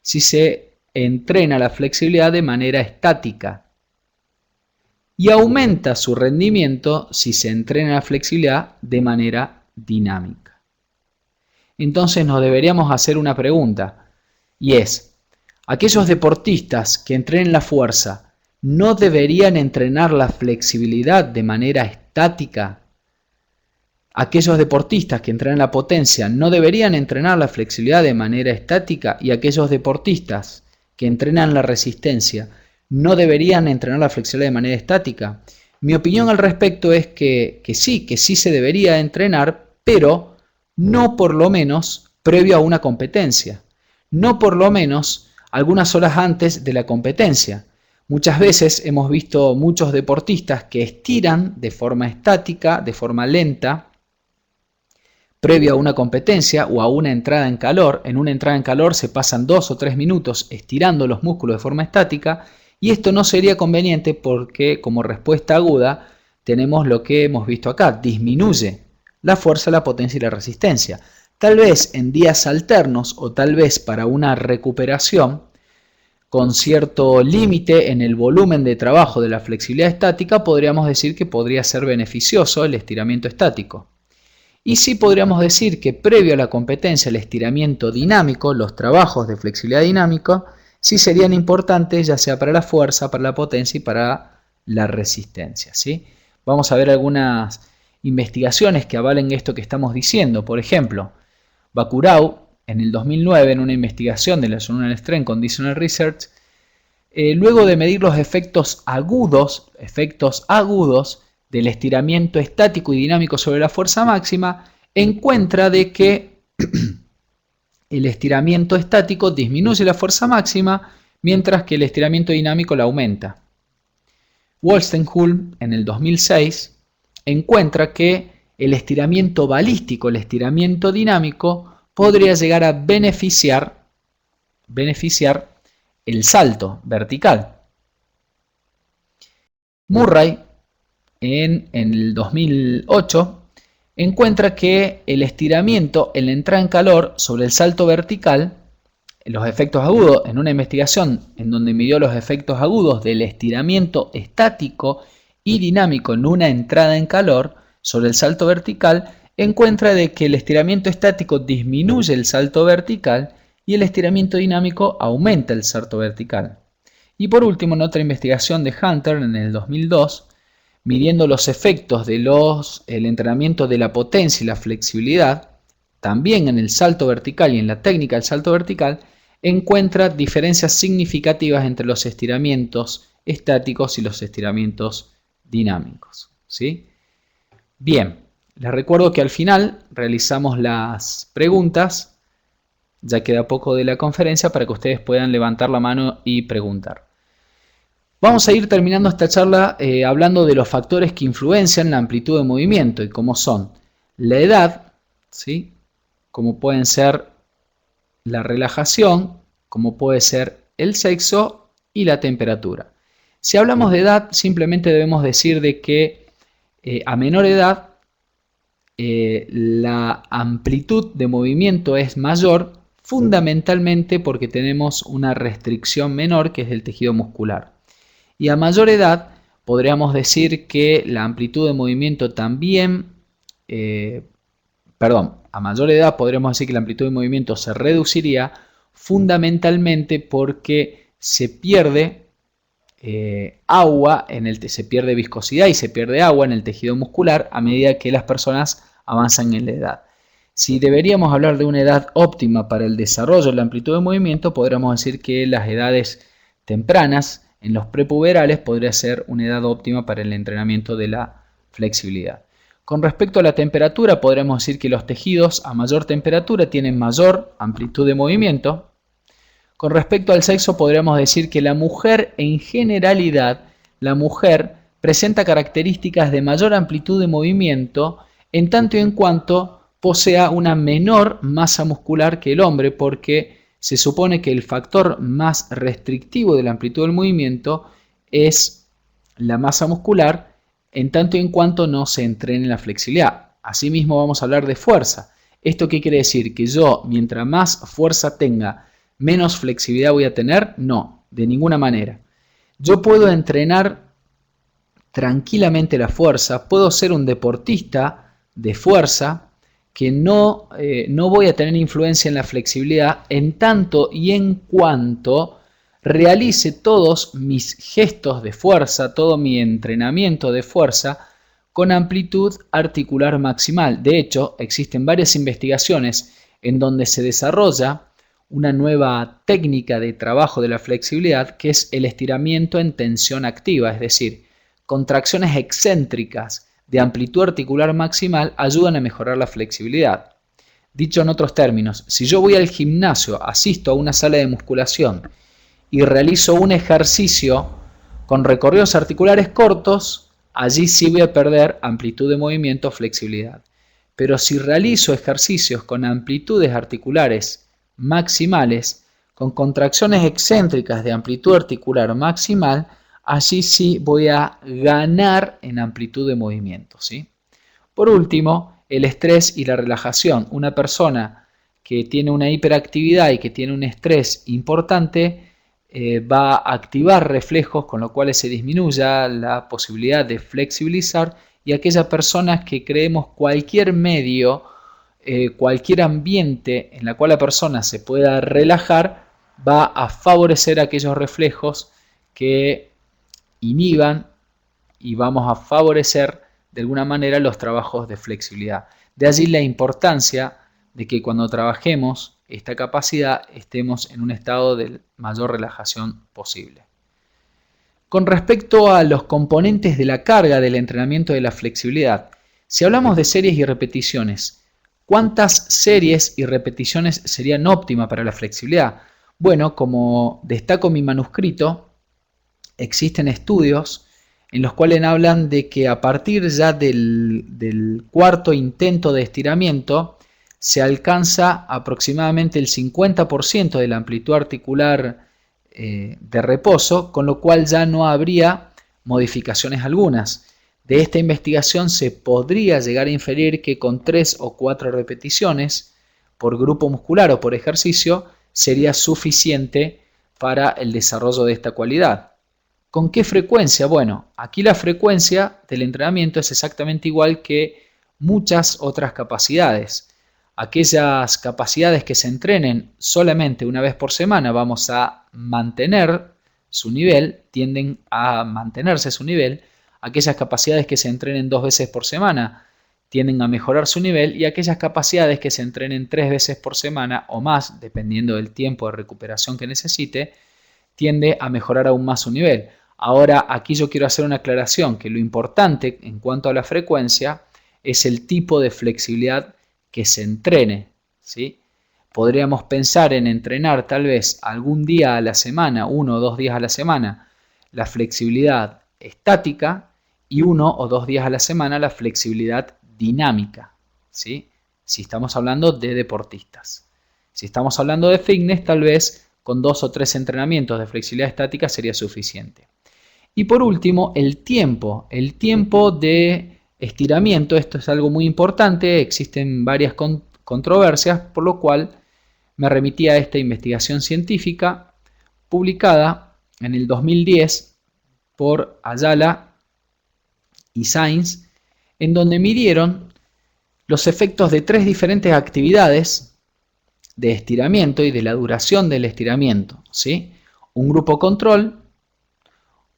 si se entrena la flexibilidad de manera estática y aumenta su rendimiento si se entrena la flexibilidad de manera dinámica. Entonces nos deberíamos hacer una pregunta, y es, ¿aquellos deportistas que entrenen la fuerza no deberían entrenar la flexibilidad de manera estática? Aquellos deportistas que entrenan la potencia no deberían entrenar la flexibilidad de manera estática, y aquellos deportistas que entrenan la resistencia no deberían entrenar la flexibilidad de manera estática. Mi opinión al respecto es que sí se debería entrenar, pero no por lo menos previo a una competencia, no por lo menos algunas horas antes de la competencia. Muchas veces hemos visto muchos deportistas que estiran de forma estática, de forma lenta, previo a una competencia o a una entrada en calor. En una entrada en calor se pasan 2 o 3 minutos estirando los músculos de forma estática, y esto no sería conveniente porque como respuesta aguda tenemos lo que hemos visto acá, disminuye la fuerza, la potencia y la resistencia. Tal vez en días alternos o tal vez para una recuperación con cierto límite en el volumen de trabajo de la flexibilidad estática, podríamos decir que podría ser beneficioso el estiramiento estático. Y sí podríamos decir que previo a la competencia, el estiramiento dinámico, los trabajos de flexibilidad dinámica, sí serían importantes, ya sea para la fuerza, para la potencia y para la resistencia, ¿sí? Vamos a ver algunas investigaciones que avalen esto que estamos diciendo. Por ejemplo, Bacurau, en el 2009, en una investigación de la Journal Strength Conditional Research, luego de medir los efectos agudos del estiramiento estático y dinámico sobre la fuerza máxima, encuentra de que el estiramiento estático disminuye la fuerza máxima, mientras que el estiramiento dinámico la aumenta. Wolstenholme, en el 2006, encuentra que el estiramiento balístico, el estiramiento dinámico, podría llegar a beneficiar el salto vertical. Murray, en el 2008, encuentra que el estiramiento en la entrada en calor sobre el salto vertical, los efectos agudos, en una investigación en donde midió los efectos agudos del estiramiento estático y dinámico en una entrada en calor sobre el salto vertical, encuentra de que el estiramiento estático disminuye el salto vertical y el estiramiento dinámico aumenta el salto vertical. Y por último, en otra investigación de Hunter en el 2002, midiendo los efectos del entrenamiento de la potencia y la flexibilidad, también en el salto vertical y en la técnica del salto vertical, encuentra diferencias significativas entre los estiramientos estáticos y los estiramientos dinámicos, ¿sí? Bien, les recuerdo que al final realizamos las preguntas, ya queda poco de la conferencia para que ustedes puedan levantar la mano y preguntar. Vamos a ir terminando esta charla hablando de los factores que influencian la amplitud de movimiento y cómo son la edad, ¿sí? Como pueden ser la relajación, como puede ser el sexo y la temperatura. Si hablamos de edad, simplemente debemos decir de que a menor edad la amplitud de movimiento es mayor, fundamentalmente porque tenemos una restricción menor que es el tejido muscular. Y a mayor edad podríamos decir que la amplitud de movimiento también, a mayor edad podríamos decir que la amplitud de movimiento se reduciría fundamentalmente porque se pierde se pierde viscosidad y se pierde agua en el tejido muscular a medida que las personas avanzan en la edad. Si deberíamos hablar de una edad óptima para el desarrollo de la amplitud de movimiento, podríamos decir que las edades tempranas, en los prepuberales, podría ser una edad óptima para el entrenamiento de la flexibilidad. Con respecto a la temperatura, podríamos decir que los tejidos a mayor temperatura tienen mayor amplitud de movimiento. Con respecto al sexo, podríamos decir que la mujer, en generalidad, la mujer presenta características de mayor amplitud de movimiento en tanto y en cuanto posea una menor masa muscular que el hombre, porque se supone que el factor más restrictivo de la amplitud del movimiento es la masa muscular, en tanto y en cuanto no se entrene la flexibilidad. Asimismo, vamos a hablar de fuerza. ¿Esto qué quiere decir? ¿Que yo, mientras más fuerza tenga, menos flexibilidad voy a tener? No, de ninguna manera. Yo puedo entrenar tranquilamente la fuerza, puedo ser un deportista de fuerza que no voy a tener influencia en la flexibilidad en tanto y en cuanto realice todos mis gestos de fuerza, todo mi entrenamiento de fuerza con amplitud articular maximal. De hecho, existen varias investigaciones en donde se desarrolla una nueva técnica de trabajo de la flexibilidad que es el estiramiento en tensión activa, es decir, contracciones excéntricas de amplitud articular maximal ayudan a mejorar la flexibilidad. Dicho en otros términos, si yo voy al gimnasio, asisto a una sala de musculación y realizo un ejercicio con recorridos articulares cortos, allí sí voy a perder amplitud de movimiento o flexibilidad. Pero si realizo ejercicios con amplitudes articulares maximales, con contracciones excéntricas de amplitud articular maximal, allí sí voy a ganar en amplitud de movimiento, ¿sí? Por último, el estrés y la relajación. Una persona que tiene una hiperactividad y que tiene un estrés importante va a activar reflejos, con lo cual se disminuya la posibilidad de flexibilizar, y aquellas personas que creemos cualquier medio, cualquier ambiente en la cual la persona se pueda relajar, va a favorecer aquellos reflejos que inhiban y vamos a favorecer de alguna manera los trabajos de flexibilidad. De allí la importancia de que cuando trabajemos esta capacidad estemos en un estado de mayor relajación posible. Con respecto a los componentes de la carga del entrenamiento de la flexibilidad, si hablamos de series y repeticiones, ¿cuántas series y repeticiones serían óptimas para la flexibilidad? Bueno, como destaco en mi manuscrito, existen estudios en los cuales hablan de que a partir ya del cuarto intento de estiramiento se alcanza aproximadamente el 50% de la amplitud articular de reposo, con lo cual ya no habría modificaciones algunas. De esta investigación se podría llegar a inferir que con 3 o 4 repeticiones por grupo muscular o por ejercicio sería suficiente para el desarrollo de esta cualidad. ¿Con qué frecuencia? Bueno, aquí la frecuencia del entrenamiento es exactamente igual que muchas otras capacidades. Aquellas capacidades que se entrenen solamente una vez por semana vamos a mantener su nivel, tienden a mantenerse su nivel. Aquellas capacidades que se entrenen 2 veces por semana tienden a mejorar su nivel, y aquellas capacidades que se entrenen 3 veces por semana o más, dependiendo del tiempo de recuperación que necesite, tiende a mejorar aún más su nivel. Ahora, aquí yo quiero hacer una aclaración, que lo importante en cuanto a la frecuencia es el tipo de flexibilidad que se entrene, ¿sí? Podríamos pensar en entrenar tal vez algún día a la semana, 1 o 2 días a la semana, la flexibilidad estática, y 1 o 2 días a la semana la flexibilidad dinámica, ¿sí? Si estamos hablando de deportistas. Si estamos hablando de fitness, tal vez con 2 o 3 entrenamientos de flexibilidad estática sería suficiente. Y por último, el tiempo de estiramiento. Esto es algo muy importante, existen varias controversias, por lo cual me remití a esta investigación científica publicada en el 2010 por Ayala y Sainz, en donde midieron los efectos de 3 diferentes actividades de estiramiento y de la duración del estiramiento, ¿sí? Un grupo control,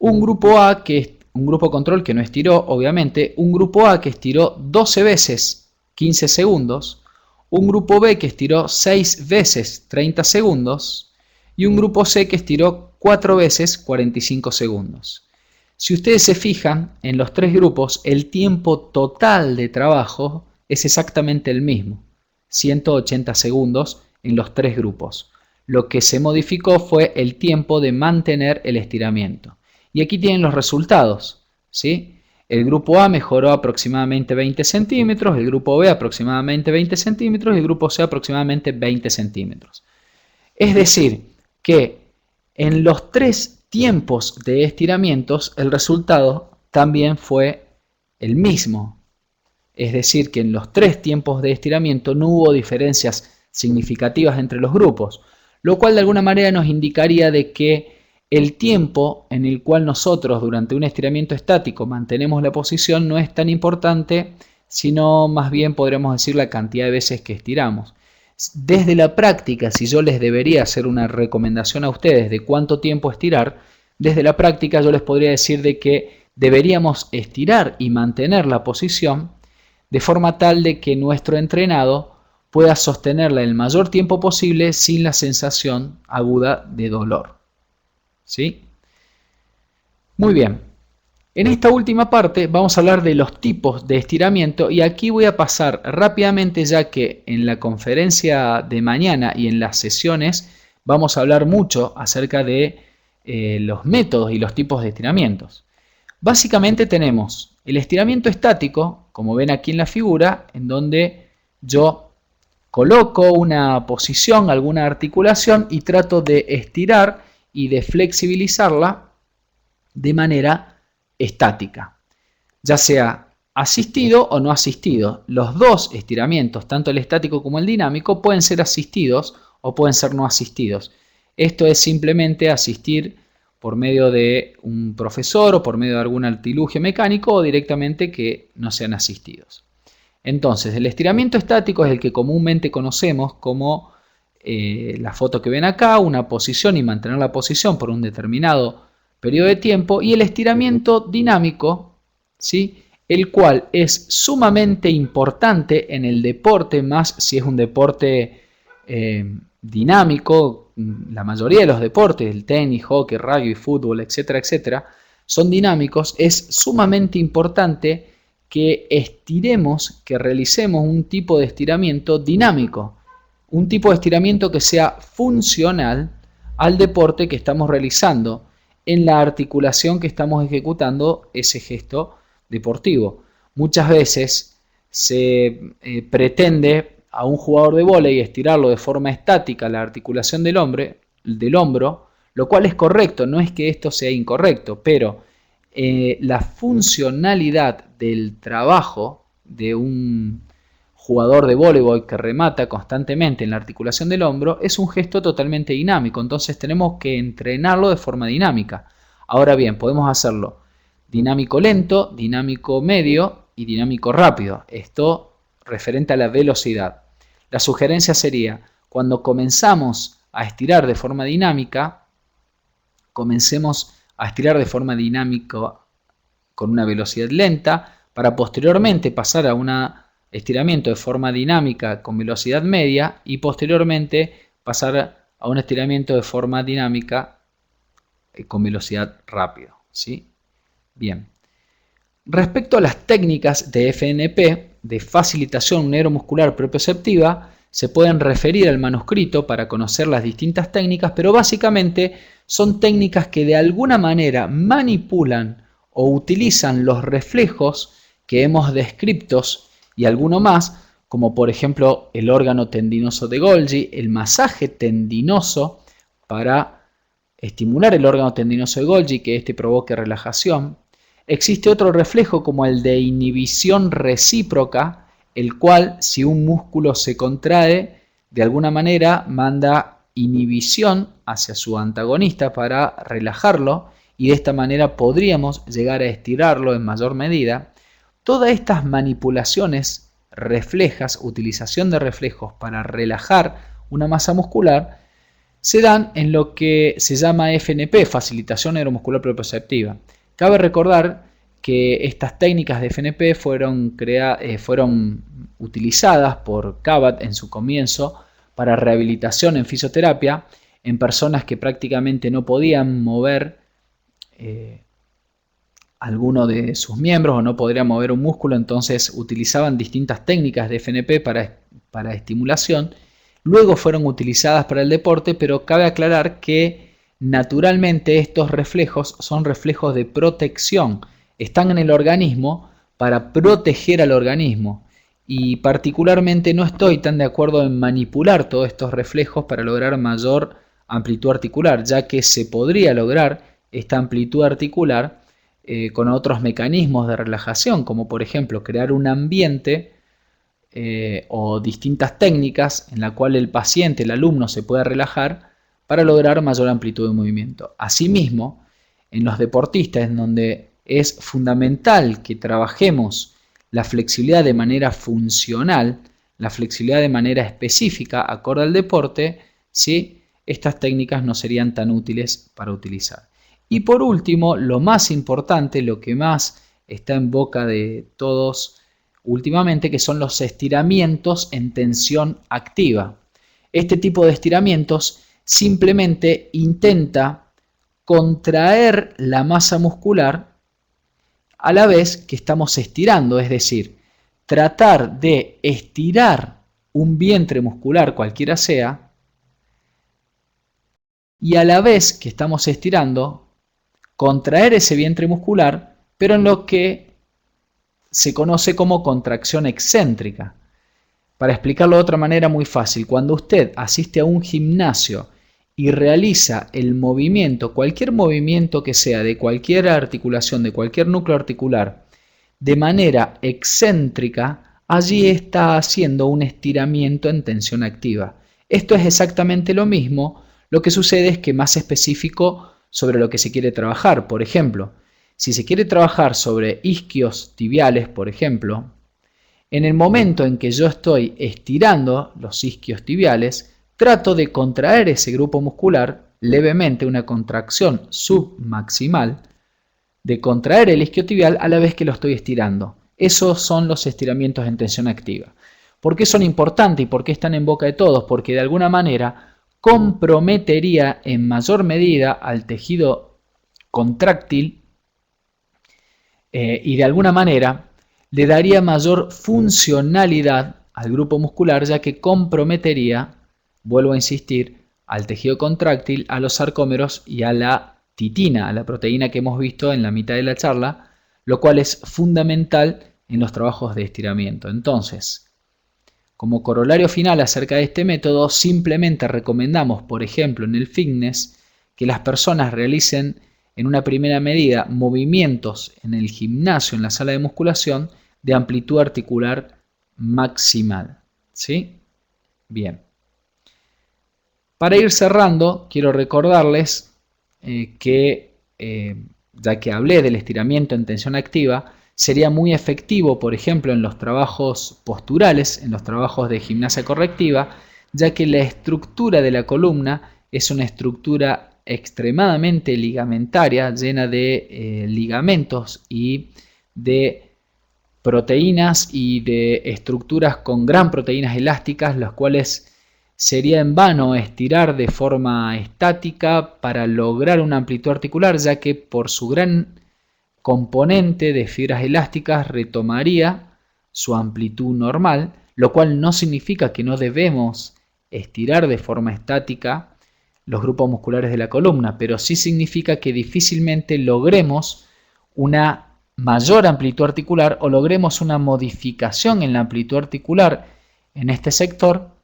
un grupo control que no estiró, obviamente, un grupo A que estiró 12 veces 15 segundos, un grupo B que estiró 6 veces 30 segundos y un grupo C que estiró 4 veces 45 segundos. Si ustedes se fijan, en los 3 grupos el tiempo total de trabajo es exactamente el mismo, 180 segundos en los 3 grupos. Lo que se modificó fue el tiempo de mantener el estiramiento. Y aquí tienen los resultados, ¿sí? El grupo A mejoró aproximadamente 20 centímetros, el grupo B aproximadamente 20 centímetros y el grupo C aproximadamente 20 centímetros. Es decir, que en los 3 tiempos de estiramientos el resultado también fue el mismo. Es decir, que en los 3 tiempos de estiramiento no hubo diferencias significativas entre los grupos, lo cual de alguna manera nos indicaría de que el tiempo en el cual nosotros durante un estiramiento estático mantenemos la posición no es tan importante, sino más bien podríamos decir la cantidad de veces que estiramos. Desde la práctica, si yo les debería hacer una recomendación a ustedes de cuánto tiempo estirar, desde la práctica yo les podría decir de que deberíamos estirar y mantener la posición de forma tal de que nuestro entrenado pueda sostenerla el mayor tiempo posible sin la sensación aguda de dolor. ¿Sí? Muy bien. En esta última parte vamos a hablar de los tipos de estiramiento, y aquí voy a pasar rápidamente, ya que en la conferencia de mañana y en las sesiones vamos a hablar mucho acerca de los métodos y los tipos de estiramientos. Básicamente tenemos el estiramiento estático, como ven aquí en la figura, en donde yo coloco una posición, alguna articulación y trato de estirar y de flexibilizarla de manera estática, ya sea asistido o no asistido. Los dos estiramientos, tanto el estático como el dinámico, pueden ser asistidos o pueden ser no asistidos. Esto es simplemente asistir por medio de un profesor o por medio de algún artilugio mecánico o directamente que no sean asistidos. Entonces, el estiramiento estático es el que comúnmente conocemos como la foto que ven acá, una posición y mantener la posición por un determinado periodo de tiempo, y el estiramiento dinámico, ¿sí?, el cual es sumamente importante en el deporte, más si es un deporte dinámico. La mayoría de los deportes, el tenis, hockey, rugby, fútbol, etcétera, etcétera, son dinámicos. Es sumamente importante que estiremos, que realicemos un tipo de estiramiento dinámico, un tipo de estiramiento que sea funcional al deporte que estamos realizando, en la articulación que estamos ejecutando ese gesto deportivo. Muchas veces se pretende a un jugador de vóley estirarlo de forma estática la articulación del hombro, lo cual es correcto, no es que esto sea incorrecto, pero la funcionalidad del trabajo de un jugador de voleibol que remata constantemente en la articulación del hombro es un gesto totalmente dinámico, entonces tenemos que entrenarlo de forma dinámica. Ahora bien, podemos hacerlo dinámico lento, dinámico medio y dinámico rápido. Esto referente a la velocidad. La sugerencia sería, cuando comenzamos a estirar de forma dinámica, comencemos a estirar de forma dinámica con una velocidad lenta, para posteriormente pasar a un estiramiento de forma dinámica con velocidad media y posteriormente pasar a un estiramiento de forma dinámica con velocidad rápida, ¿sí? Bien. Respecto a las técnicas de FNP, de facilitación neuromuscular propioceptiva, se pueden referir al manuscrito para conocer las distintas técnicas, pero básicamente son técnicas que de alguna manera manipulan o utilizan los reflejos que hemos descritos y alguno más, como por ejemplo el órgano tendinoso de Golgi, el masaje tendinoso para estimular el órgano tendinoso de Golgi, que este provoque relajación. Existe otro reflejo como el de inhibición recíproca, el cual, si un músculo se contrae, de alguna manera manda inhibición hacia su antagonista para relajarlo, y de esta manera podríamos llegar a estirarlo en mayor medida. Todas estas manipulaciones reflejas, utilización de reflejos para relajar una masa muscular, se dan en lo que se llama FNP, facilitación neuromuscular propioceptiva. Cabe recordar que estas técnicas de FNP fueron utilizadas por Kabat en su comienzo para rehabilitación en fisioterapia en personas que prácticamente no podían mover alguno de sus miembros o no podrían mover un músculo, entonces utilizaban distintas técnicas de FNP para estimulación. Luego fueron utilizadas para el deporte, pero cabe aclarar que naturalmente estos reflejos son reflejos de protección. Están en el organismo para proteger al organismo, y particularmente no estoy tan de acuerdo en manipular todos estos reflejos para lograr mayor amplitud articular, ya que se podría lograr esta amplitud articular con otros mecanismos de relajación, como por ejemplo crear un ambiente o distintas técnicas en la cual el paciente, el alumno, se pueda relajar para lograr mayor amplitud de movimiento. Asimismo, en los deportistas, en donde es fundamental que trabajemos la flexibilidad de manera funcional, la flexibilidad de manera específica, acorde al deporte, ¿sí?, estas técnicas no serían tan útiles para utilizar. Y por último, lo más importante, lo que más está en boca de todos últimamente, que son los estiramientos en tensión activa. Este tipo de estiramientos simplemente intenta contraer la masa muscular a la vez que estamos estirando, es decir, tratar de estirar un vientre muscular cualquiera sea, y a la vez que estamos estirando, contraer ese vientre muscular, pero en lo que se conoce como contracción excéntrica. Para explicarlo de otra manera muy fácil, cuando usted asiste a un gimnasio y realiza el movimiento, cualquier movimiento que sea, de cualquier articulación, de cualquier núcleo articular, de manera excéntrica, allí está haciendo un estiramiento en tensión activa. Esto es exactamente lo mismo Lo que sucede es que más específico sobre lo que se quiere trabajar. Por ejemplo, si se quiere trabajar sobre isquios tibiales, por ejemplo, en el momento en que yo estoy estirando los isquios tibiales, trato de contraer ese grupo muscular levemente, una contracción submaximal, de contraer el isquio tibial a la vez que lo estoy estirando. Esos son los estiramientos en tensión activa. ¿Por qué son importantes y por qué están en boca de todos? Porque de alguna manera comprometería en mayor medida al tejido contráctil y de alguna manera le daría mayor funcionalidad al grupo muscular, ya que comprometería, vuelvo a insistir, al tejido contráctil, a los sarcómeros y a la titina, a la proteína que hemos visto en la mitad de la charla, lo cual es fundamental en los trabajos de estiramiento. Entonces, como corolario final acerca de este método, simplemente recomendamos, por ejemplo, en el fitness, que las personas realicen en una primera medida movimientos en el gimnasio, en la sala de musculación, de amplitud articular maximal. ¿Sí? Bien. Para ir cerrando, quiero recordarles que, ya que hablé del estiramiento en tensión activa, sería muy efectivo, por ejemplo, en los trabajos posturales, en los trabajos de gimnasia correctiva, ya que la estructura de la columna es una estructura extremadamente ligamentaria, llena de ligamentos y de proteínas y de estructuras con gran proteínas elásticas, las cuales sería en vano estirar de forma estática para lograr una amplitud articular, ya que por su gran componente de fibras elásticas retomaría su amplitud normal, lo cual no significa que no debemos estirar de forma estática los grupos musculares de la columna, pero sí significa que difícilmente logremos una mayor amplitud articular o logremos una modificación en la amplitud articular en este sector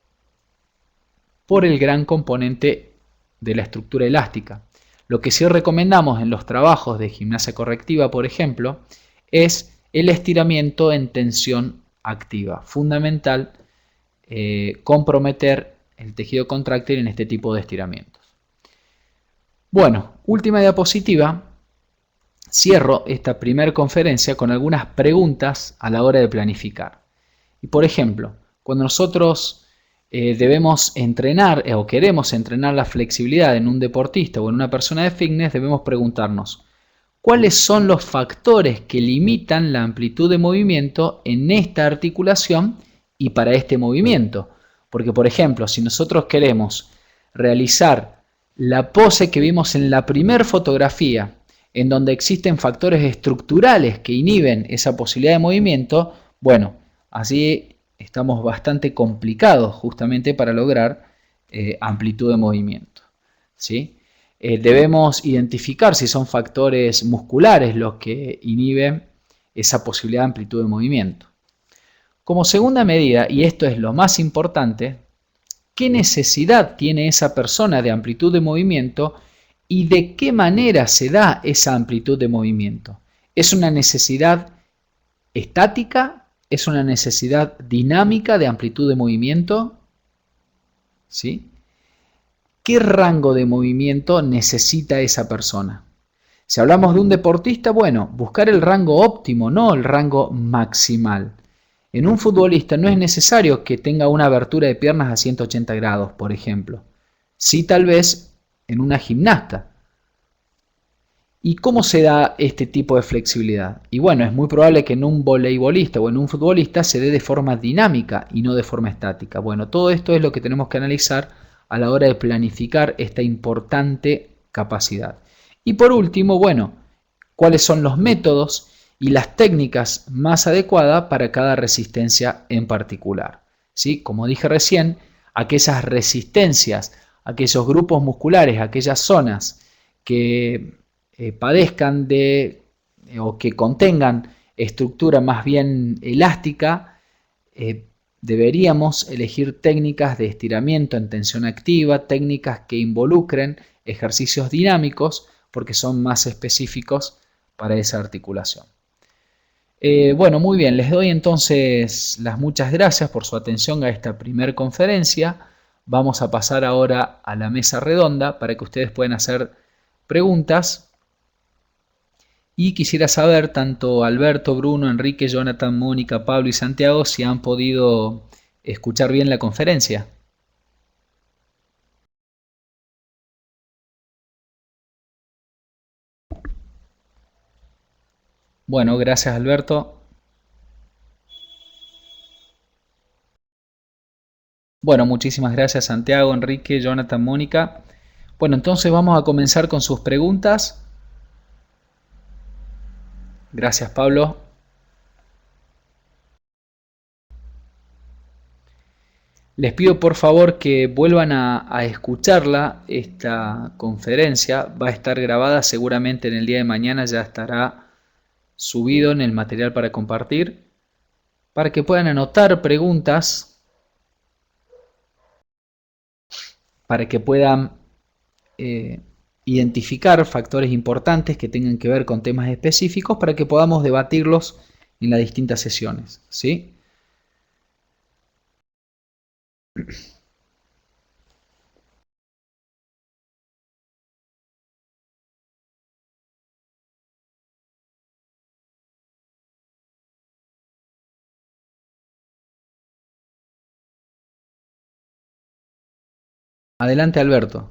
por el gran componente de la estructura elástica. Lo que sí recomendamos en los trabajos de gimnasia correctiva, por ejemplo, es el estiramiento en tensión activa. Fundamental comprometer el tejido contráctil en este tipo de estiramientos. Bueno, última diapositiva. Cierro esta primera conferencia con algunas preguntas a la hora de planificar. Y por ejemplo, cuando nosotros debemos entrenar o queremos entrenar la flexibilidad en un deportista o en una persona de fitness, debemos preguntarnos ¿cuáles son los factores que limitan la amplitud de movimiento en esta articulación y para este movimiento? Porque, por ejemplo, si nosotros queremos realizar la pose que vimos en la primera fotografía, en donde existen factores estructurales que inhiben esa posibilidad de movimiento, bueno, así estamos bastante complicados justamente para lograr amplitud de movimiento. ¿Sí? Debemos identificar si son factores musculares los que inhiben esa posibilidad de amplitud de movimiento. Como segunda medida, y esto es lo más importante, ¿qué necesidad tiene esa persona de amplitud de movimiento y de qué manera se da esa amplitud de movimiento? ¿Es una necesidad estática? ¿Es una necesidad dinámica de amplitud de movimiento? ¿Sí? ¿Qué rango de movimiento necesita esa persona? Si hablamos de un deportista, bueno, buscar el rango óptimo, no el rango maximal. En un futbolista no es necesario que tenga una abertura de piernas a 180 grados, por ejemplo. Sí, tal vez en una gimnasta. ¿Y cómo se da este tipo de flexibilidad? Y bueno, es muy probable que en un voleibolista o en un futbolista se dé de forma dinámica y no de forma estática. Bueno, todo esto es lo que tenemos que analizar a la hora de planificar esta importante capacidad. Y por último, bueno, ¿cuáles son los métodos y las técnicas más adecuadas para cada resistencia en particular? ¿Sí? Como dije recién, aquellas resistencias, aquellos grupos musculares, aquellas zonas que padezcan de o que contengan estructura más bien elástica, deberíamos elegir técnicas de estiramiento en tensión activa, técnicas que involucren ejercicios dinámicos porque son más específicos para esa articulación. Bueno, muy bien, les doy entonces las muchas gracias por su atención a esta primera conferencia. Vamos a pasar ahora a la mesa redonda para que ustedes puedan hacer preguntas. Y quisiera saber, tanto Alberto, Bruno, Enrique, Jonathan, Mónica, Pablo y Santiago, si han podido escuchar bien la conferencia. Bueno, gracias Alberto. Bueno, muchísimas gracias Santiago, Enrique, Jonathan, Mónica. Bueno, entonces vamos a comenzar con sus preguntas. Gracias Pablo. Les pido por favor que vuelvan a escucharla. Esta conferencia va a estar grabada seguramente en el día de mañana, ya estará subido en el material para compartir, para que puedan anotar preguntas, para que puedan identificar factores importantes que tengan que ver con temas específicos, para que podamos debatirlos en las distintas sesiones, ¿sí? Adelante Alberto.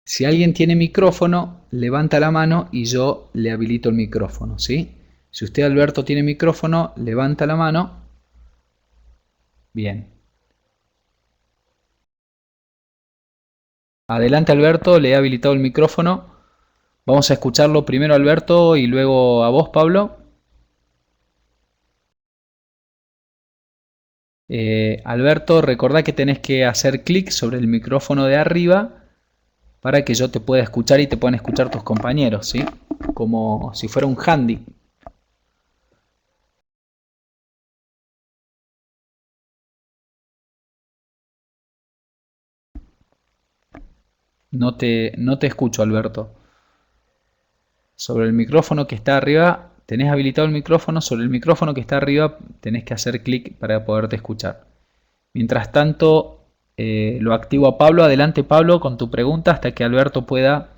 Si alguien tiene micrófono, levanta la mano y yo le habilito el micrófono, ¿sí? Si usted, Alberto, tiene micrófono, levanta la mano. Bien. Adelante, Alberto, le he habilitado el micrófono. Vamos a escucharlo primero a Alberto y luego a vos, Pablo. Alberto, recordá que tenés que hacer clic sobre el micrófono de arriba para que yo te pueda escuchar y te puedan escuchar tus compañeros, ¿sí? Como si fuera un handy. No te escucho, Alberto. Sobre el micrófono que está arriba, tenés habilitado el micrófono. Sobre el micrófono que está arriba tenés que hacer clic para poderte escuchar. Mientras tanto, lo activo a Pablo. Adelante, Pablo, con tu pregunta hasta que Alberto pueda.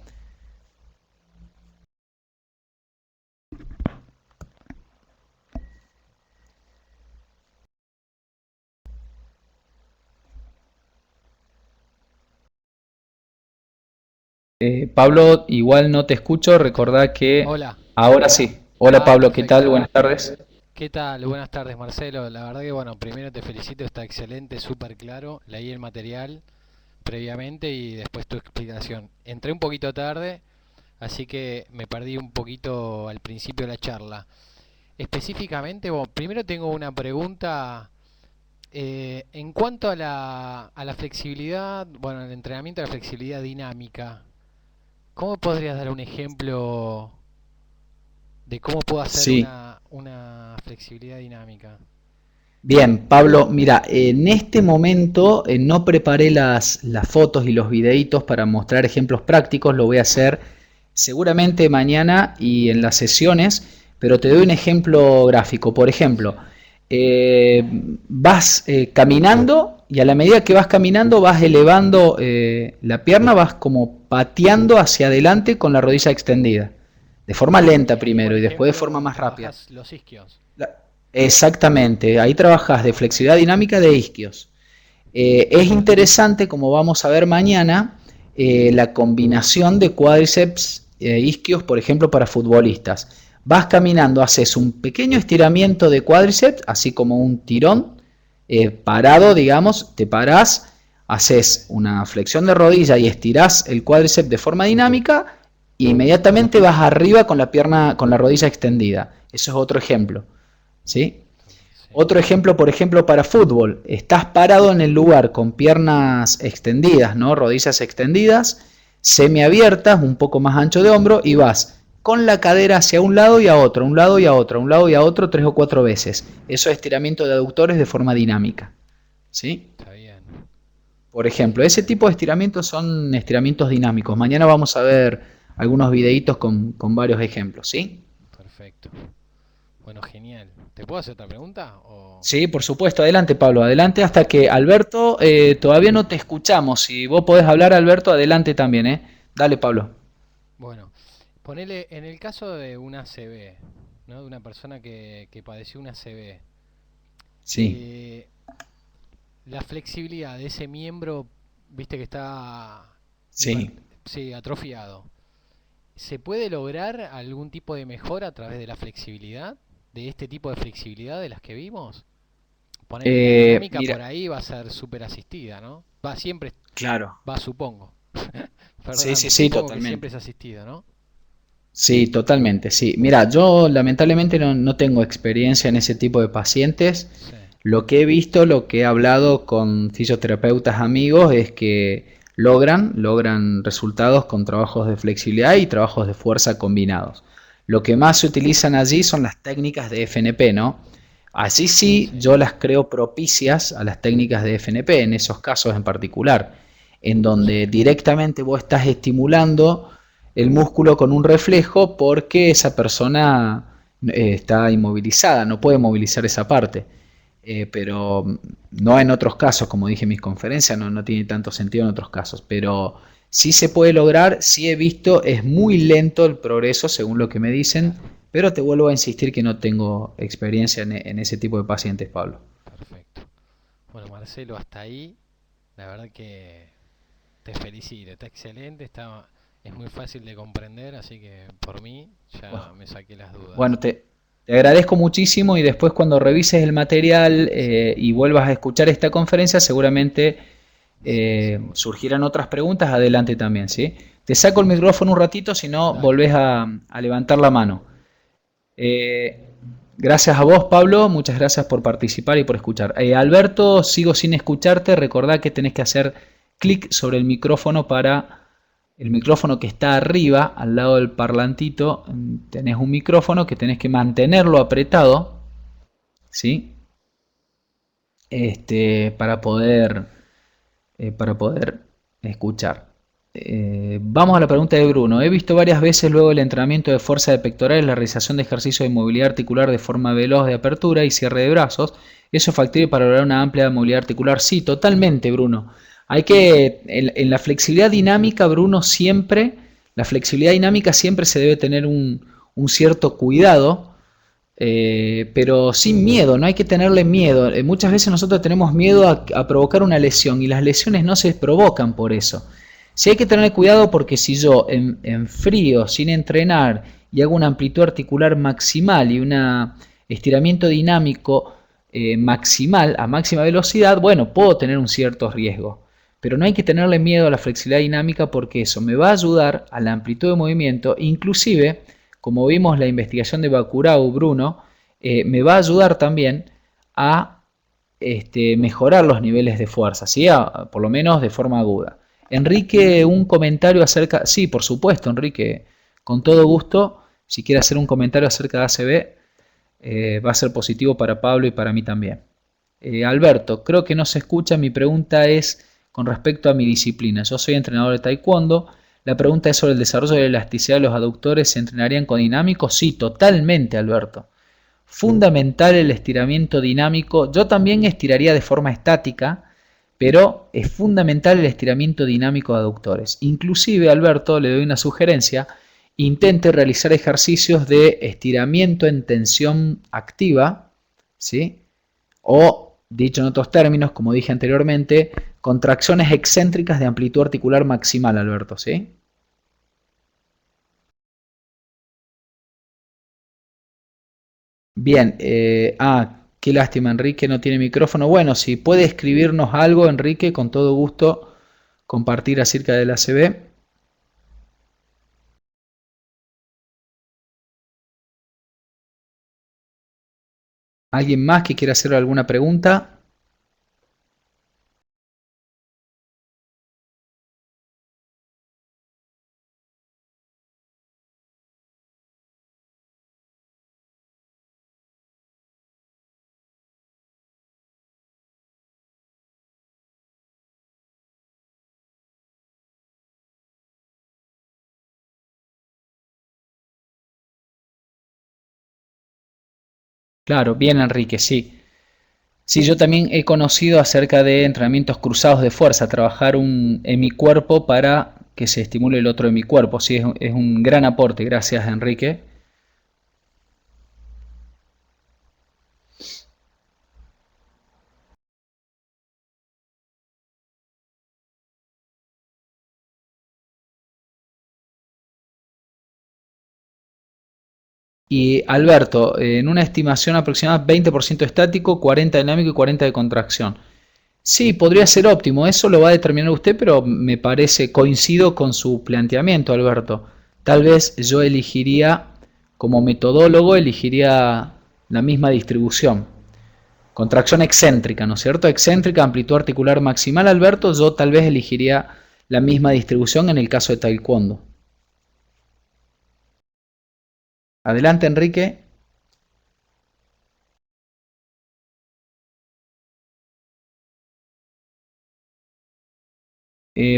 Pablo, igual no te escucho. Recordá que Hola. ahora sí. Hola, Pablo, ¿qué tal? Perfecto. Buenas tardes. ¿Qué tal? Buenas tardes, Marcelo. La verdad que, bueno, primero te felicito, está excelente, súper claro. Leí el material previamente y después tu explicación. Entré un poquito tarde, así que me perdí un poquito al principio de la charla. Específicamente, bueno, primero tengo una pregunta en cuanto a la flexibilidad, bueno, el entrenamiento de la flexibilidad dinámica. ¿Cómo podrías dar un ejemplo de cómo puedo hacer Sí. una flexibilidad dinámica? Bien, Pablo, mira, en este momento no preparé las fotos y los videitos para mostrar ejemplos prácticos, lo voy a hacer seguramente mañana y en las sesiones, pero te doy un ejemplo gráfico. Por ejemplo, Sí. eh, vas caminando y a la medida que vas caminando vas elevando la pierna, vas como pateando hacia adelante con la rodilla extendida, de forma lenta Y ahí, por primero y después de forma ejemplo, más rápida. trabajas los isquios. Exactamente, ahí trabajas de flexibilidad dinámica de isquios. Es interesante, como vamos a ver mañana, la combinación de cuádriceps isquios, por ejemplo, para futbolistas. Vas caminando, haces un pequeño estiramiento de cuádriceps, así como un tirón, parado, digamos, te parás, haces una flexión de rodilla y estirás el cuádriceps de forma dinámica, e inmediatamente vas arriba con la pierna, con la rodilla extendida. Eso es otro ejemplo, ¿sí? Sí. Otro ejemplo, por ejemplo, para fútbol. Estás parado en el lugar con piernas extendidas, ¿no? Rodillas extendidas, semiabiertas, un poco más ancho de hombro y vas con la cadera hacia un lado y a otro, un lado y a otro, un lado y a otro 3 o 4 veces. Eso es estiramiento de aductores de forma dinámica, ¿sí? Está bien. Por ejemplo, ese tipo de estiramientos son estiramientos dinámicos. Mañana vamos a ver algunos videitos con varios ejemplos, ¿sí? Perfecto. Bueno, genial. ¿Te puedo hacer otra pregunta? Sí, por supuesto. Adelante, Pablo. Adelante hasta que Alberto, todavía no te escuchamos. Si vos podés hablar, Alberto, adelante también, ¿eh? Dale, Pablo. Bueno, ponele en el caso de una ACV, ¿no? De una persona que padeció una ACV. Sí, eh, la flexibilidad de ese miembro, viste que está hiper- sí. sí, atrofiado. ¿Se puede lograr algún tipo de mejora a través de la flexibilidad? ¿De este tipo de flexibilidad de las que vimos? Ponele, la dinámica Mira, por ahí va a ser súper asistida, ¿no? Va siempre, claro. va supongo. Sí, sí, Perdóname, sí, supongo que siempre totalmente. es asistida, ¿no? Sí, totalmente, sí. Mira, yo lamentablemente no tengo experiencia en ese tipo de pacientes. Sí, Lo que he visto, lo que he hablado con fisioterapeutas amigos es que logran resultados con trabajos de flexibilidad y trabajos de fuerza combinados. Lo que más se utilizan allí son las técnicas de FNP, ¿no? Así sí, sí, yo las creo propicias a las técnicas de FNP, en esos casos en particular, en donde sí, directamente vos estás estimulando el músculo con un reflejo porque esa persona está inmovilizada, no puede movilizar esa parte. Pero no en otros casos, como dije en mis conferencias, no tiene tanto sentido en otros casos, pero sí se puede lograr, sí he visto, es muy lento el progreso según lo que me dicen, claro, pero te vuelvo a insistir que no tengo experiencia en ese tipo de pacientes, Pablo. perfecto. Bueno, Marcelo, hasta ahí, la verdad que te felicito, está excelente, es muy fácil de comprender, así que por mí ya me saqué las dudas. Bueno, te agradezco muchísimo y después cuando revises el material Sí, y vuelvas a escuchar esta conferencia, seguramente sí, seguro. surgirán otras preguntas. Adelante también, ¿sí? Te saco el micrófono un ratito, si no Dale. volvés a levantar la mano. Eh, gracias a vos, Pablo, muchas gracias por participar y por escuchar. Alberto, sigo sin escucharte, recordá que tenés que hacer clic sobre el micrófono para el micrófono que está arriba, al lado del parlantito, tenés un micrófono que tenés que mantenerlo apretado, ¿sí? Para poder escuchar. Vamos a la pregunta de Bruno. He visto varias veces luego del entrenamiento de fuerza de pectorales la realización de ejercicios de movilidad articular de forma veloz de apertura y cierre de brazos. ¿Eso es factible para lograr una amplia movilidad articular? Sí, totalmente, Bruno. En la flexibilidad dinámica, Bruno, la flexibilidad dinámica siempre se debe tener un cierto cuidado, pero sin miedo, no hay que tenerle miedo. Muchas veces nosotros tenemos miedo a provocar una lesión y las lesiones no se provocan por eso. Sí hay que tener cuidado porque si yo en frío, sin entrenar, y hago una amplitud articular maximal y un estiramiento dinámico maximal a máxima velocidad, bueno, puedo tener un cierto riesgo. Pero no hay que tenerle miedo a la flexibilidad dinámica porque eso me va a ayudar a la amplitud de movimiento, inclusive como vimos la investigación de Bacurau, Bruno, me va a ayudar también a mejorar los niveles de fuerza, ¿sí? Por lo menos de forma aguda. Enrique, un comentario acerca... Sí, por supuesto, Enrique, con todo gusto, si quiere hacer un comentario acerca de ACB, va a ser positivo para Pablo y para mí también. Alberto, creo que no se escucha. Mi pregunta es con respecto a mi disciplina. Yo soy entrenador de taekwondo. La pregunta es sobre el desarrollo de la elasticidad de los aductores. ¿Se entrenarían con dinámicos? Sí, totalmente, Alberto. Fundamental el estiramiento dinámico. Yo también estiraría de forma estática, pero es fundamental el estiramiento dinámico de aductores. Inclusive, Alberto, le doy una sugerencia. Intente realizar ejercicios de estiramiento en tensión activa, ¿sí? O, dicho en otros términos, como dije anteriormente, contracciones excéntricas de amplitud articular maximal, Alberto, ¿sí? Bien, qué lástima, Enrique no tiene micrófono. Bueno, si puede escribirnos algo, Enrique, con todo gusto compartir acerca del ACB. ¿Alguien más que quiera hacer alguna pregunta? Claro, bien Enrique, sí. Sí, yo también he conocido acerca de entrenamientos cruzados de fuerza, trabajar en mi cuerpo para que se estimule el otro de mi cuerpo. Sí, es un gran aporte, gracias Enrique. Y Alberto, en una estimación aproximada 20% estático, 40 dinámico y 40 de contracción. Sí, podría ser óptimo, eso lo va a determinar usted, pero me parece, coincido con su planteamiento, Alberto. Tal vez yo elegiría, como metodólogo, elegiría la misma distribución. Contracción excéntrica, ¿no es cierto? Excéntrica, amplitud articular maximal, Alberto, yo tal vez elegiría la misma distribución en el caso de Taekwondo. Adelante, Enrique.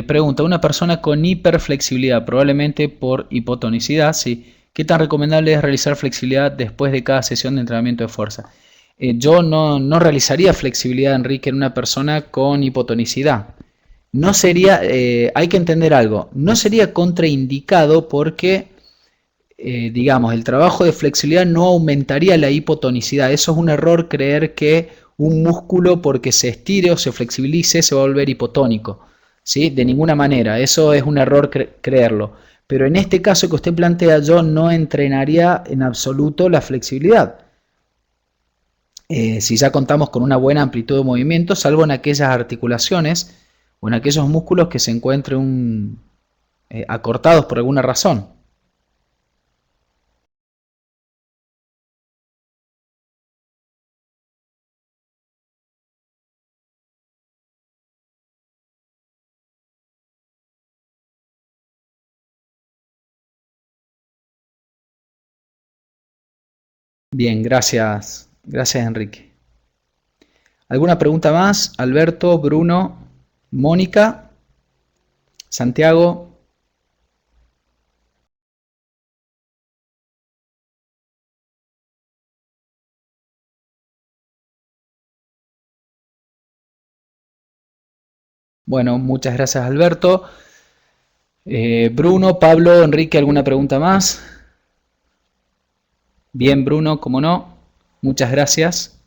Pregunta, una persona con hiperflexibilidad, probablemente por hipotonicidad, ¿sí? ¿Qué tan recomendable es realizar flexibilidad después de cada sesión de entrenamiento de fuerza? Yo no realizaría flexibilidad, Enrique, en una persona con hipotonicidad. No sería, hay que entender algo, no sería contraindicado porque, digamos, el trabajo de flexibilidad no aumentaría la hipotonicidad. Eso es un error creer que un músculo porque se estire o se flexibilice se va a volver hipotónico. ¿Sí? De ninguna manera, eso es un error creerlo. Pero en este caso que usted plantea, yo no entrenaría en absoluto la flexibilidad. Si ya contamos con una buena amplitud de movimiento, salvo en aquellas articulaciones o en aquellos músculos que se encuentren acortados por alguna razón. Bien, gracias. Gracias, Enrique. ¿Alguna pregunta más? Alberto, Bruno, Mónica, Santiago. Bueno, muchas gracias, Alberto. Bruno, Pablo, Enrique, ¿alguna pregunta más? Bien, Bruno, como no. Muchas gracias.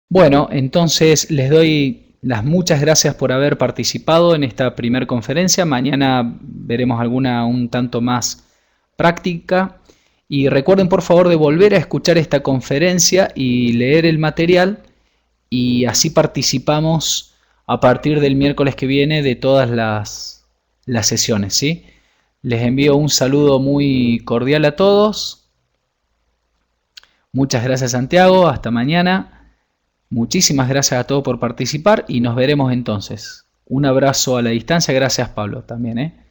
Bueno, entonces les doy las muchas gracias por haber participado en esta primera conferencia. Mañana veremos alguna un tanto más práctica. Y recuerden por favor de volver a escuchar esta conferencia y leer el material y así participamos a partir del miércoles que viene de todas las sesiones, ¿sí? Les envío un saludo muy cordial a todos. Muchas gracias, Santiago. Hasta mañana. Muchísimas gracias a todos por participar y nos veremos entonces. Un abrazo a la distancia. Gracias, Pablo, también, ¿eh?